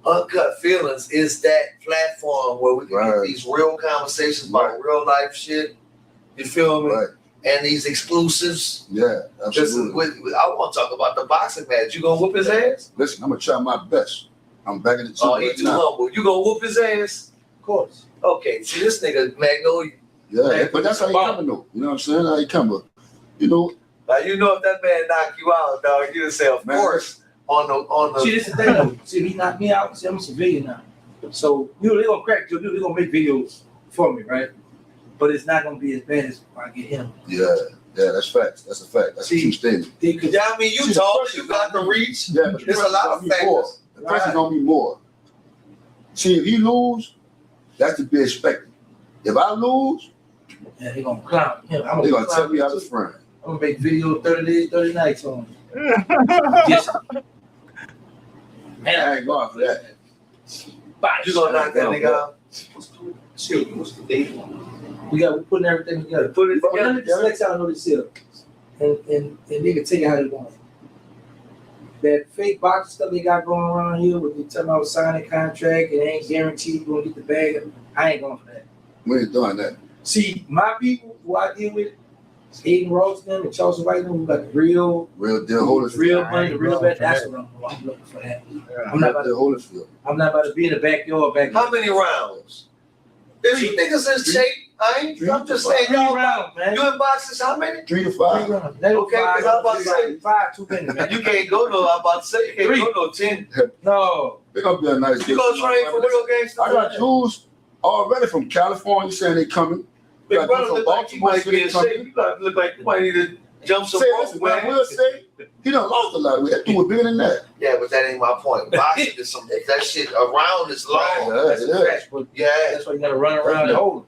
Uncut Feelings is that platform where we can get these real conversations about real life shit. You feel me? Right. And these exclusives. Yeah, absolutely. I want to talk about the boxing match. You gonna whoop his ass? Listen, I'm gonna try my best. I'm back in the gym. Oh, he too humble. You gonna whoop his ass? Of course. Okay, see this nigga Magnolia. Yeah, but that's how he coming though. You know what I'm saying? How he coming. Now you know if that man knock you out, dog, you say of course on the. See, this is the thing though. See, if he knocked me out, see, I'm a civilian now. So they're gonna crack you. They're gonna make videos for me, right? But it's not gonna be as bad as I get him. Yeah, that's facts. That's a fact. That's a true statement. Yeah, I mean, you tall, you got the reach. Yeah, but there's a lot of factors. The pressure's gonna be more. See, if he lose, that's to be expected. If I lose, yeah, they're gonna clown him. They're gonna tell me how to friend. I'm gonna make video 30 days, 30 nights on him. Man, I ain't going for that. You gonna knock that nigga out? Shit, what's the date? We're putting everything together. Put it together. Just let y'all know this here. And they can tell you how they want it. that fake box stuff they got going around here with they talking about signing contract and ain't guaranteed you're gonna get the bag. I ain't going for that. We ain't doing that. See, my people who I deal with, Aiden Ralston and Chelsea White, who got the real deal holders, real money, the real bet. That's what I'm looking for. That. I'm not about to. I'm not about to be in the backyard. How many rounds? If you niggas is cheap, I'm just saying, y'all rounds, man. You in boxes, how many? 3 to 5. Okay, because I'm about to say 5 too many, man. You can't go no. I'm about to say you can't go no 10. No. They're gonna be a nice. You gonna train for real gangsters? I got Jews already from California saying they coming. Big brother look like you might be in shape. You look like you might need to jump some rope, man. I will say, he done lost a lot. We had to do it bigger than that. Yeah, but that ain't my point. Boxing is some that shit around is long. Yeah, that's why you gotta run around and hold.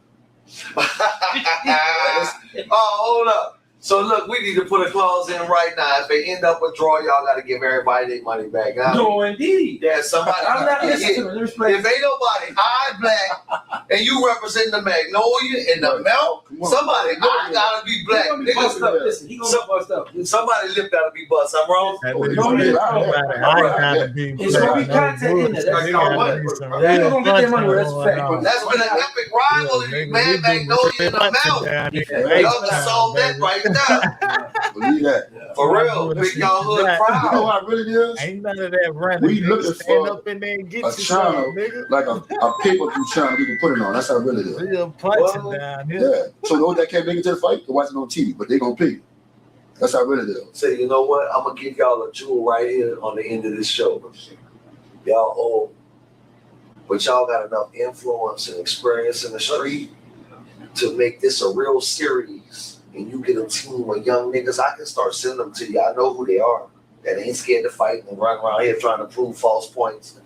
Hold up. So look, we need to put a clause in right now. If they end up with draw, y'all got to give everybody their money back. No, indeed. Yeah, somebody. I'm not listening to them. If ain't nobody eye black and you represent the Magnolia and the Melt, somebody I gotta be black. He gonna bust up. Listen, he gonna bust up. Somebody lip gotta be bust. I'm wrong. I gotta be it's gonna be content in there. That's gonna get their money. That's a fact. That's been an epic rivalry, man. Magnolia and the Melt. Y'all can solve that right now. Believe that. For real. Big y'all hood proud. You know what really is? Ain't none of that running. We looking stand for up in there and get a you channel, nigga. like a pay-per-view channel we can put it on. That's how it really is. Real punching down here. Yeah. So those that can't make it to the fight, can watch it on TV, but they gonna pay. That's how it really is. Say, you know what? I'm gonna give y'all a jewel right here on the end of this show. Y'all old, but y'all got enough influence and experience in the street to make this a real series. And you get a team of young niggas, I can start sending them to you. I know who they are. That ain't scared to fight and run around here trying to prove false points.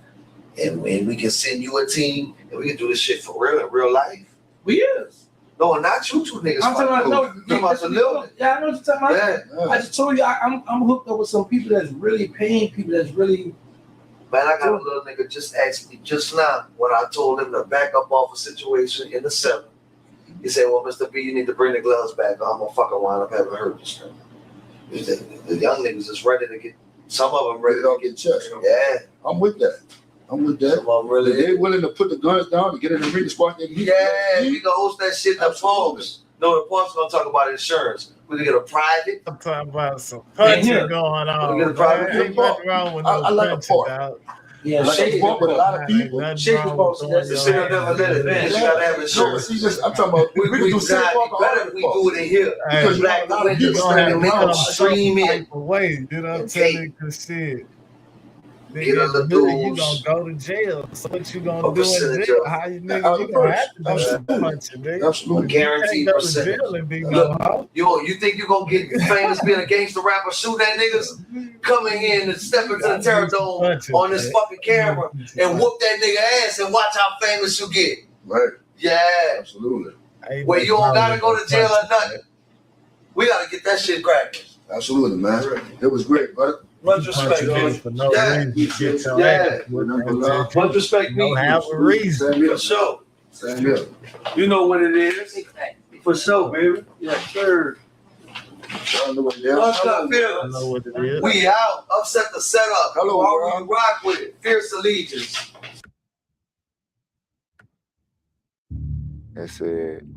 And we can send you a team and we can do this shit for real in real life. We is. No, not you two niggas. I'm talking about the little. Yeah, I know what you're talking about. Yeah. I just told you I'm hooked up with some people that's really paying people that's really. Man, I got a little nigga just asked me just now when I told him to back up off a situation in the 7th. He said, well, Mr. B, you need to bring the gloves back. I'm going to fucking wind up having hurt this time. The young niggas is ready to get, some of them ready to get checked. Yeah. I'm with that. Some of them really. They willing to put the guns down to get in the ring to squash their meat. Yeah, we can host that shit in the pumps. No, the pumps going to talk about insurance. We can get a private. I'm talking about some punching going on. We get a private. Ain't nothing wrong with no I like a punching, part. dog. Yeah, like shake a part with a lot of people. Shake the boss. That's The shit will never let it in. You got to have insurance. I'm talking about we can do city park or better if we do it in here. Because you black got a lot of women people and make them stream in. Way, you know what I'm telling you? Shit. Get a little You gonna go to jail. So what you gonna do in percentage jail? of- How you nigga? You gonna have to do some punching, nigga. Absolutely. Guaranteed You can't go to percentage. jail and be no Look, hoe. you think you gonna get famous being a gangster rapper, shoot at niggas, coming in and step into the Terror Dome on this fucking camera and whoop that nigga ass and watch how famous you get. Right. Yeah. Absolutely. Where you don't gotta go to jail or nothing. We gotta get that shit cracking. Absolutely, man. It was great, brother. Much respect, man. For no Yeah. reason. You get your Yeah. ass whooped. Much respect, Don't have a reason. Same here. For sure. Same here. You know what it is. For sure, baby. Yeah, sure. I know what it is. What's up, I Billons? know what it is. We out. Upset the setup. Hello, While world. we rock with it. Fierce allegiance. And said,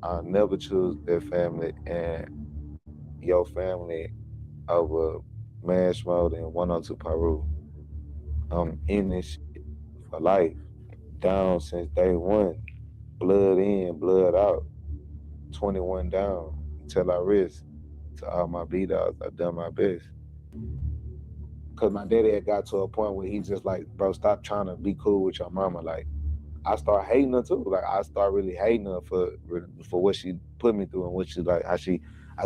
I'll never choose their family and your family over Mash Mode and 102 Peru. I'm in this shit for life. Down since day one. Blood in, blood out. 21 down until I rest. To all my B-dogs, I've done my best. Cause my daddy had got to a point where he just like, bro, stop trying to be cool with your mama. Like, I start hating her too. Like, I start really hating her for what she put me through and what she like, I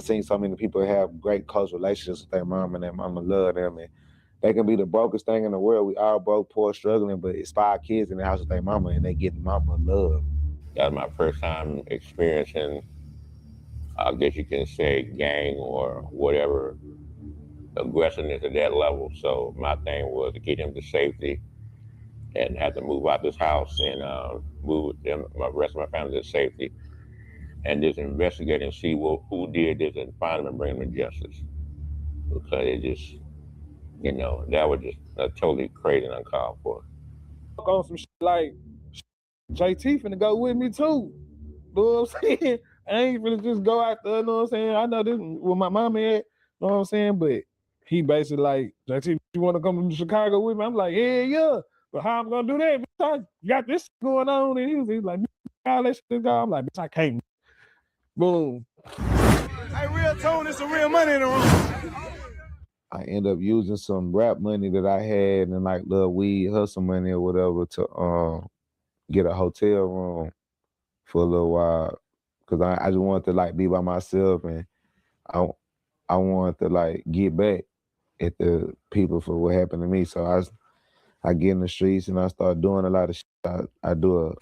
seen so many people have great close relationships with their mom and their mama love them, and they can be the brokest thing in the world. We all broke, poor, struggling, but it's 5 kids in the house with their mama and they getting mama love. That was my first time experiencing, I guess you can say, gang or whatever aggressiveness at that level. So my thing was to get him to safety and have to move out this house and move them, the rest of my family to safety, and just investigate and see who did this and find them and bring them to justice. Because You know, that was just totally crazy and uncalled for. On some shit like JT finna go with me too. You know what I'm saying? I ain't finna just go out there, you know what I'm saying? I know this with my mama at, you know what I'm saying? But he basically like, JT, you wanna come to Chicago with me? I'm like, yeah. But how I'm gonna do that? Bitch, I got this going on. And he's like, all that shit go. I'm like, bitch, I can't. Boom. Hey, real tone, it's some real money in the room. I end up using some rap money that I had and like little weed hustle money or whatever to get a hotel room for a little while. Cause I just wanted to like be by myself and I wanted to like get back at the people for what happened to me. So I get in the streets and I start doing a lot of shit. I do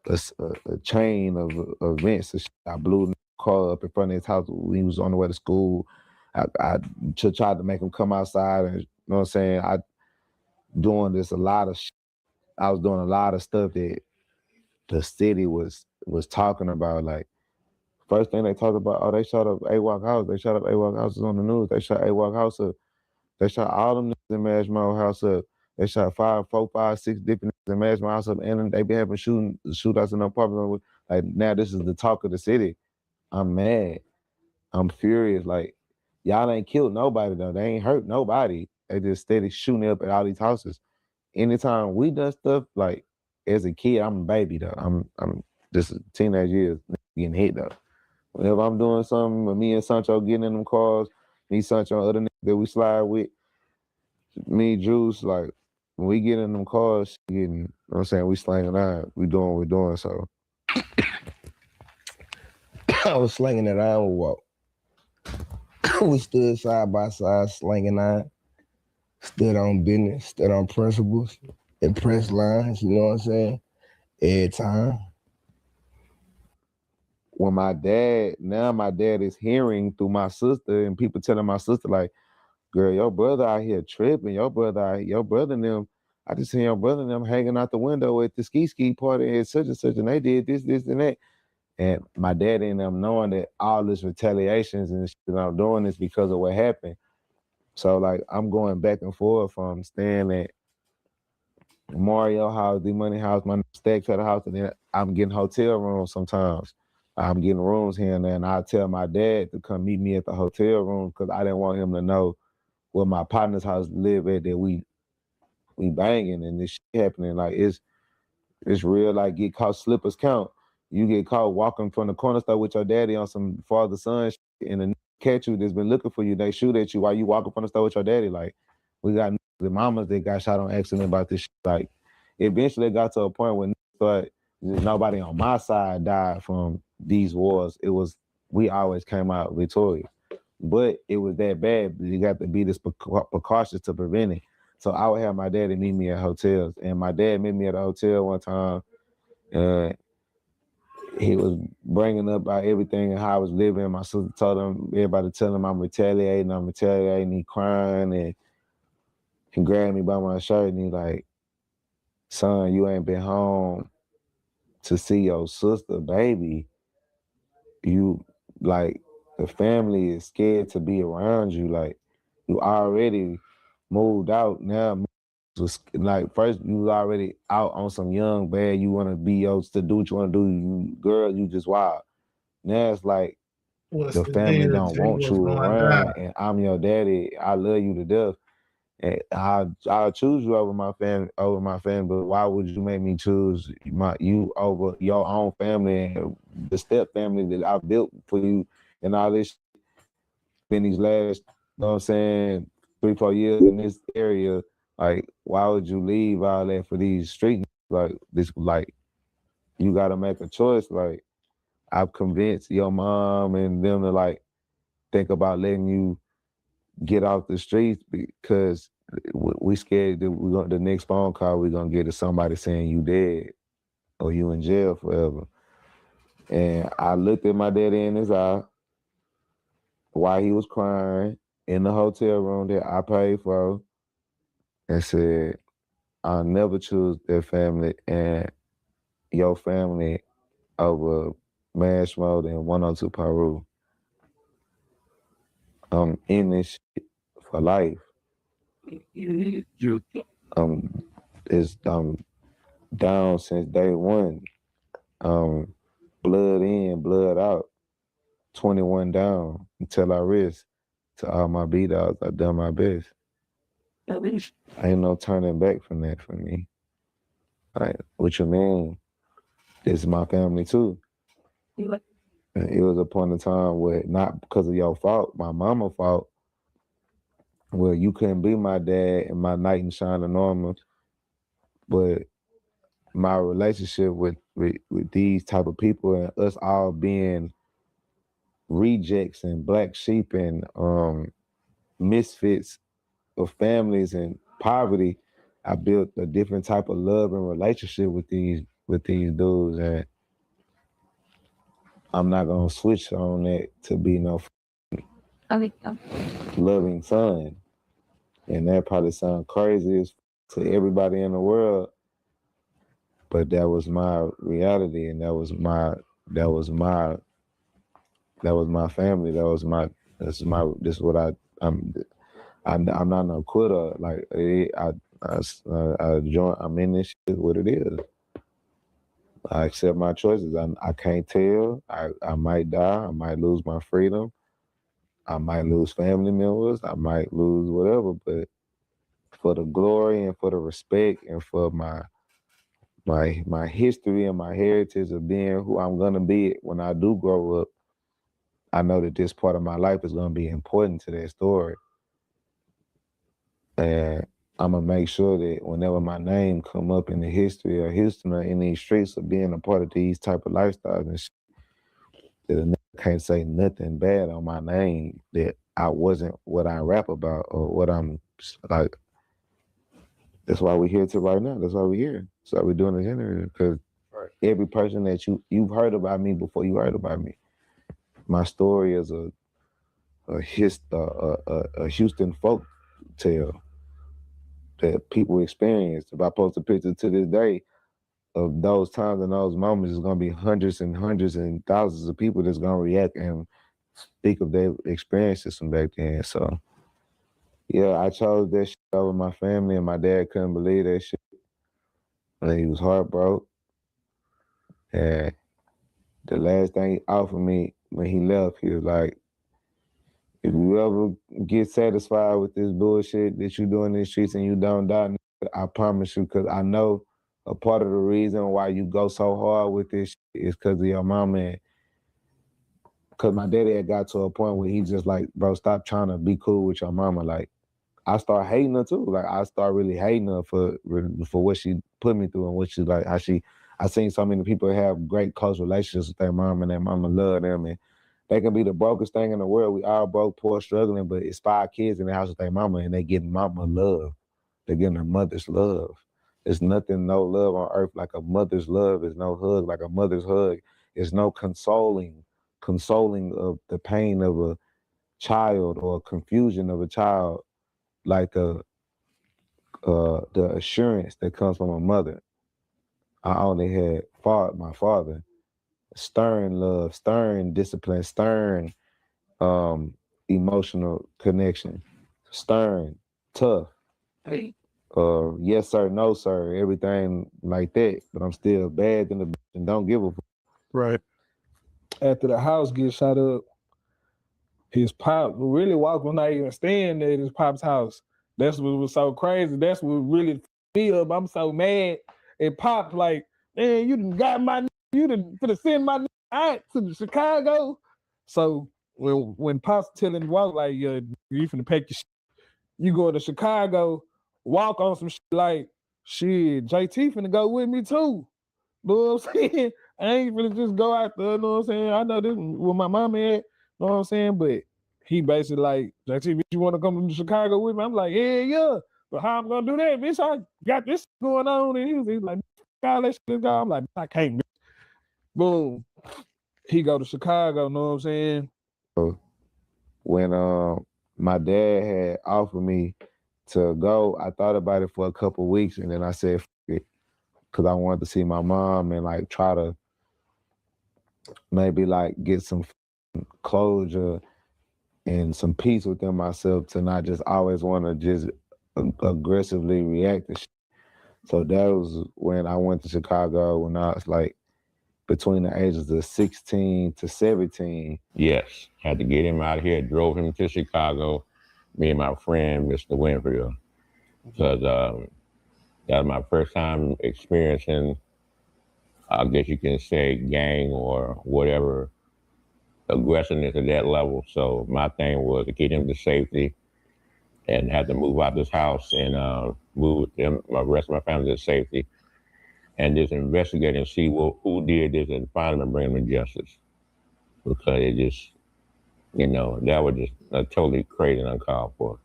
a chain of events. I blew the car up in front of his house when he was on the way to school. I tried to make him come outside, and you know what I'm saying? I doing this a lot of shit. I was doing a lot of stuff that the city was talking about. Like, first thing they talked about, oh, they shot up AWOC house. They shot up AWOC houses on the news. They shot AWOC house up. They shot all them niggas in Mashmo house up. They shot 4, 5, 6 different niggas in Mashmo house up, and they be having shootouts in the apartment. Like, now this is the talk of the city. I'm mad. I'm furious. Like, y'all ain't killed nobody though. They ain't hurt nobody. They just steady shooting up at all these houses. Anytime we done stuff, like as a kid, I'm a baby though. I'm just teenage years getting hit though. Whenever I'm doing something, with me and Sancho getting in them cars, me, Sancho, other niggas that we slide with, me, Juice, like when we get in them cars, getting, you know what I'm saying, we slanging out, we doing what we're doing. So I was slinging that iron walk. We stood side by side, slinging iron, stood on business, stood on principles, and press lines, you know what I'm saying? Every time. When my dad is hearing through my sister and people telling my sister, like, girl, your brother out here tripping, your brother and them, I just seen your brother and them hanging out the window at the ski party and such, and they did this, and that. And my dad and them knowing that all this retaliations and shit that I'm doing is because of what happened. So like I'm going back and forth from staying at Mario house, D Money house, my Stack Cutter house, and then I'm getting hotel rooms sometimes. I'm getting rooms here and there, and I tell my dad to come meet me at the hotel room because I didn't want him to know where my partner's house live at that we banging and this shit happening. Like it's real, like get caught slippers count. You get caught walking from the corner store with your daddy on some father-son shit, and a catch you that's been looking for you, they shoot at you while you walking from the store with your daddy. Like, we got the mamas that got shot on accident about this shit. Like, eventually it got to a point where thought nobody on my side died from these wars. It was, we always came out victorious. But it was that bad, you got to be this precautious to prevent it. So I would have my daddy meet me at hotels. And my dad met me at a hotel one time. He was bringing up about everything and how I was living. My sister told him, everybody tell him I'm retaliating. He crying and he grabbed me by my shirt and he like, son, you ain't been home to see your sister, baby. You, like, the family is scared to be around you. Like, you already moved out now. Like, first you was already out on some young bad, you want to be yours to do what you want to do. Girl, you just wild. Now it's like the family don't want you around, and I'm your daddy. I love you to death, and I'll choose you over my family. But why would you make me choose you over your own family and the step family that I built for you and all this? In these last, you know what I'm saying, 3-4 years in this area. Like, why would you leave all that for these streets? Like, this, like, you got to make a choice. Like, I've convinced your mom and them to, like, think about letting you get off the streets because we scared that the next phone call we're going to get is somebody saying you dead or you in jail forever. And I looked at my daddy in his eye while he was crying in the hotel room that I paid for, and said, I'll never choose their family and your family over Mash Mode and 102 Peru. I'm in this shit for life. It's down since day one. Blood in, blood out. 21 down until I rest. To all my B-dogs, I done my best. Ain't no turning back from that for me. Like, what you mean? This is my family too. And it was a point in time where, not because of your fault, my mama fault, where you couldn't be my dad and my knight in shining armor, but my relationship with these type of people and us all being rejects and black sheep and misfits of families and poverty, I built a different type of love and relationship with these dudes, and I'm not gonna switch on that to be no loving son. And that probably sound crazy as to everybody in the world, but that was my reality, and that was my family. This is what I'm not no quitter. Like I'm in this shit. What it is. I accept my choices. I can't tell. I might die. I might lose my freedom. I might lose family members. I might lose whatever. But for the glory and for the respect and for my history and my heritage of being who I'm gonna be when I do grow up, I know that this part of my life is gonna be important to that story. And I'm gonna make sure that whenever my name come up in the history of Houston or in these streets of being a part of these type of lifestyles and shit, that a nigga can't say nothing bad on my name, that I wasn't what I rap about or what I'm like. That's why we're here to right now. That's why we're here. That's why we're doing this interview, because every person that you've heard about me before you heard about me. My story is a Houston folk tale that people experienced. If I post a picture to this day of those times and those moments, it's gonna be hundreds and hundreds and thousands of people that's gonna react and speak of their experiences from back then. So yeah, I chose that shit over my family, and my dad couldn't believe that shit. And he was heartbroken. And the last thing he offered me when he left, he was like, if you ever get satisfied with this bullshit that you do in these streets and you don't die, I promise you, because I know a part of the reason why you go so hard with this shit is because of your mama. Because my daddy had got to a point where he just like, bro, stop trying to be cool with your mama. Like, I start hating her too. Like, I start really hating her for what she put me through and what she like, how she, I seen so many people have great close relationships with their mom and their mama love them, and they can be the brokest thing in the world. We all broke, poor, struggling, but it's 5 kids in the house with their mama and they getting mama love. They're getting their mother's love. There's nothing, no love on earth like a mother's love. There's no hug like a mother's hug. There's no consoling of the pain of a child or confusion of a child like the assurance that comes from a mother. I only had my father. Stern love, stern discipline, stern emotional connection, stern, tough. Yes sir, no sir, everything like that. But I'm still bad than the bitch and don't give a fuck. Right. After the house gets shot up, his pop really was not even staying at his pop's house. That's what was so crazy. That's what really me up. I'm so mad at Pop. Like, man, you done got my, you done finna send my out to Chicago. So when Pop's telling Walk like, you finna pack your shit, you go to Chicago, Walk on some shit like, shit, JT finna go with me too. Know what I'm saying? I ain't finna just go out there, know what I'm saying? I know this with my mama at, know what I'm saying? But he basically like, JT, bitch, you wanna come to Chicago with me? I'm like, yeah. But how I'm gonna do that, bitch? I got this going on. And he's like, God, let's go. I'm like, I can't, bitch. Boom. He go to Chicago, know what I'm saying? So when my dad had offered me to go, I thought about it for a couple weeks and then I said, F it, because I wanted to see my mom and like try to maybe like get some closure and some peace within myself to not just always want to just aggressively react to shit. So that was when I went to Chicago when I was like between the ages of 16 to 17. Yes, had to get him out of here. Drove him to Chicago. Me and my friend, Mr. Winfield, because that was my first time experiencing, I guess you can say, gang or whatever aggressiveness at that level. So my thing was to get him to safety and had to move out this house and move them, the rest of my family to safety and just investigate and see who did this and find them and bring them to justice. Because it just, that was just totally crazy and uncalled for.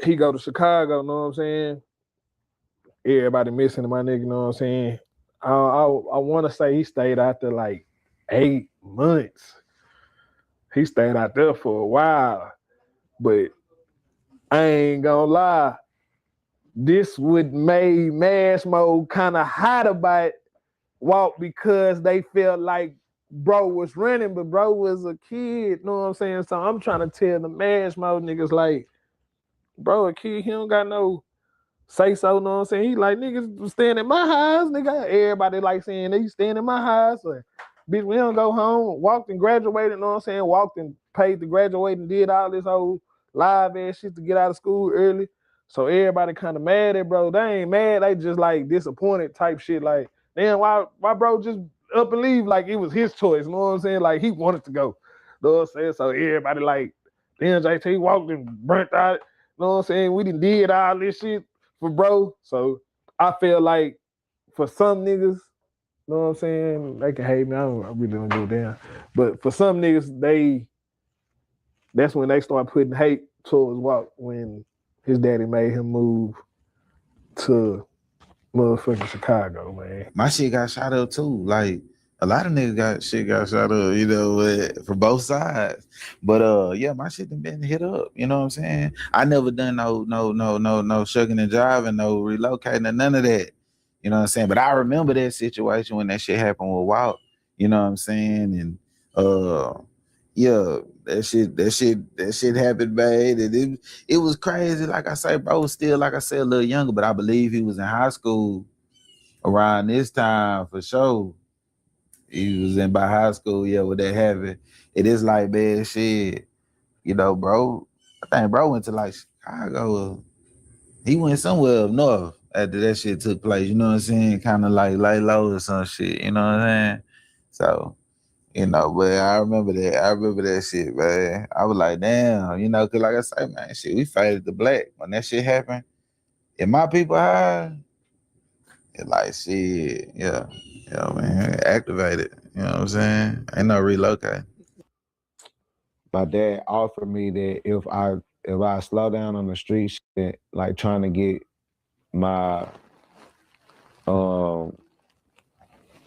He go to Chicago, know what I'm saying? Everybody missing my nigga, know what I'm saying? I want to say he stayed out there like 8 months. He stayed out there for a while, but I ain't gonna lie. This would make Mass Mode kind of hot about Walk because they felt like bro was running, but bro was a kid, know what I'm saying? So I'm trying to tell the Mass Mode niggas like, bro, a kid, he don't got no say so, know what I'm saying? He like, niggas staying in my house, nigga. Everybody like saying they staying in my house. Or, bitch, we don't go home. Walked and graduated, know what I'm saying? Walked and paid to graduate and did all this whole live ass shit to get out of school early. So everybody kind of mad at bro. They ain't mad, they just like disappointed type shit. Like, damn, why bro just up and leave like it was his choice, know what I'm saying? Like he wanted to go. Know what I'm saying? So everybody like, damn, JT walked and burnt out, know what I'm saying? We did all this shit for bro. So I feel like for some niggas, know what I'm saying, they can hate me. I really don't give a damn. But for some niggas, that's when they start putting hate towards Walk when his daddy made him move to motherfucking Chicago, man. My shit got shot up too. Like a lot of niggas got shot up, for both sides. But yeah, my shit done been hit up. You know what I'm saying? I never done no shucking and driving, no relocating, or none of that. You know what I'm saying? But I remember that situation when that shit happened with Walt. You know what I'm saying? And yeah, that shit happened bad. And it was crazy. Like I say, bro was still, like I said, a little younger, but I believe he was in high school around this time for sure. He was in by high school, yeah, when that happened. It is like, man, shit, bro. I think bro went to like Chicago. He went somewhere up north after that shit took place, you know what I'm saying? Kind of like lay low or some shit, you know what I'm saying? So, but I remember that shit, man. I was like, damn, cause like I say, man, shit, we faded to black. When that shit happened, in my people high, it like shit, yeah, man, activated. You know what I'm saying? Ain't no relocate. My dad offered me that if I slow down on the street, shit, like trying to get my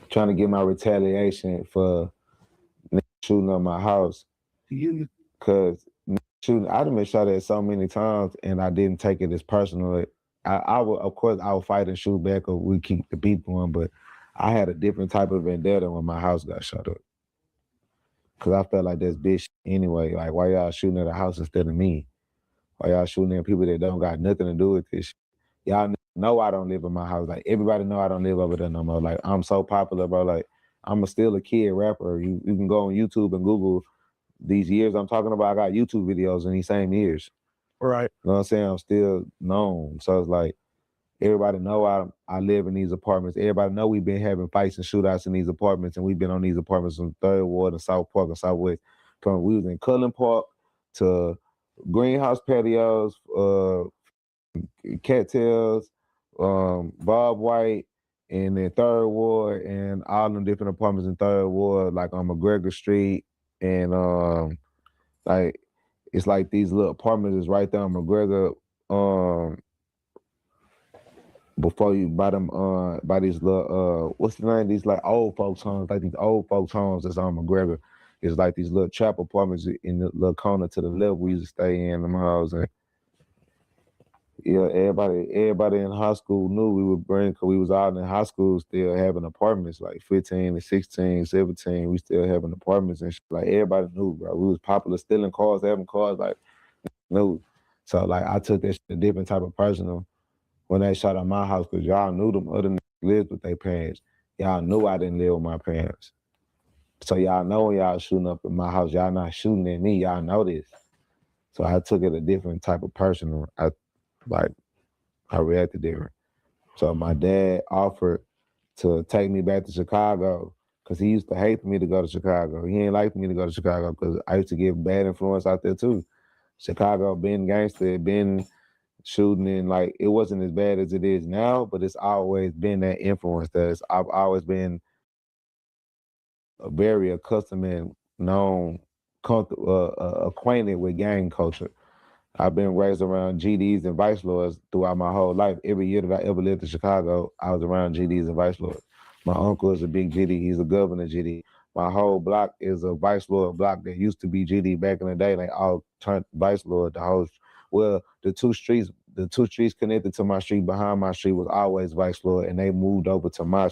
retaliation for shooting up my house, cause shooting, I done been shot at so many times, and I didn't take it as personal. I would, of course, I would fight and shoot back, or we keep the beat going. But I had a different type of vendetta when my house got shot up, cause I felt like that's bitch anyway. Like, why y'all shooting at a house instead of me? Why y'all shooting at people that don't got nothing to do with this shit? Y'all know I don't live in my house. Like, everybody know I don't live over there no more. Like, I'm so popular, bro. Like, I'm still a kid rapper. You can go on YouTube and Google these years I'm talking about. I got YouTube videos in these same years. Right. You know what I'm saying? I'm still known. So it's like, everybody know I live in these apartments. Everybody know we've been having fights and shootouts in these apartments, and we've been on these apartments from 3rd Ward and South Park and Southwest. We was in Cullen Park to greenhouse patios, cattails, Bob White, and then 3rd Ward, and all them different apartments in 3rd Ward, like on McGregor Street, and like it's like these little apartments is right there on McGregor, before you buy them by these little what's the name? These like old folks homes, like these old folks homes that's on McGregor. It's like these little trap apartments in the little corner to the left we used to stay in them houses. And yeah, everybody in high school knew we would bring, because we was out in high school still having apartments, like 15 and 16, 17. We still having apartments and shit. Like, everybody knew, bro. We was popular, stealing cars, having cars, like, knew. So like I took this a different type of person when they shot at my house, because y'all knew them other niggas lived with their parents. Y'all knew I didn't live with my parents. So y'all know when y'all shooting up at my house, y'all not shooting at me. Y'all know this. So I took it a different type of person. I reacted different. So my dad offered to take me back to Chicago because he used to hate for me to go to Chicago. He ain't like me to go to Chicago because I used to get bad influence out there too. Chicago been gangster, been shooting, and like it wasn't as bad as it is now, but it's always been that influence. I've always been very accustomed and known, acquainted with gang culture. I've been raised around GDs and vice lords throughout my whole life. Every year that I ever lived in Chicago, I was around GDs and vice lords. My uncle is a big GD. He's a governor GD. My whole block is a vice lord block that used to be GD back in the day. Like all turned vice lord. The two streets connected to my street behind my street was always vice lord, and they moved over to my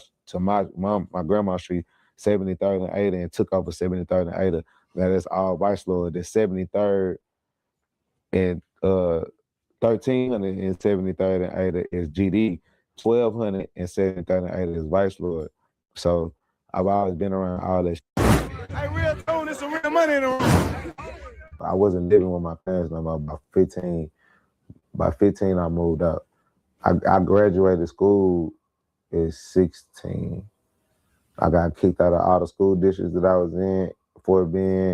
grandma's street, 73rd and Ada, and took over 73rd and Ada. That is all vice lord. The 73rd and 1300 and 73rd and Ada is GD. 1200 and 73rd and Ada is vice lord. So I've always been around all that. Hey, real tone, it's some real money in the room. I wasn't living with my parents no more. By 15, I moved out. I graduated school at 16. I got kicked out of all the school districts that I was in for being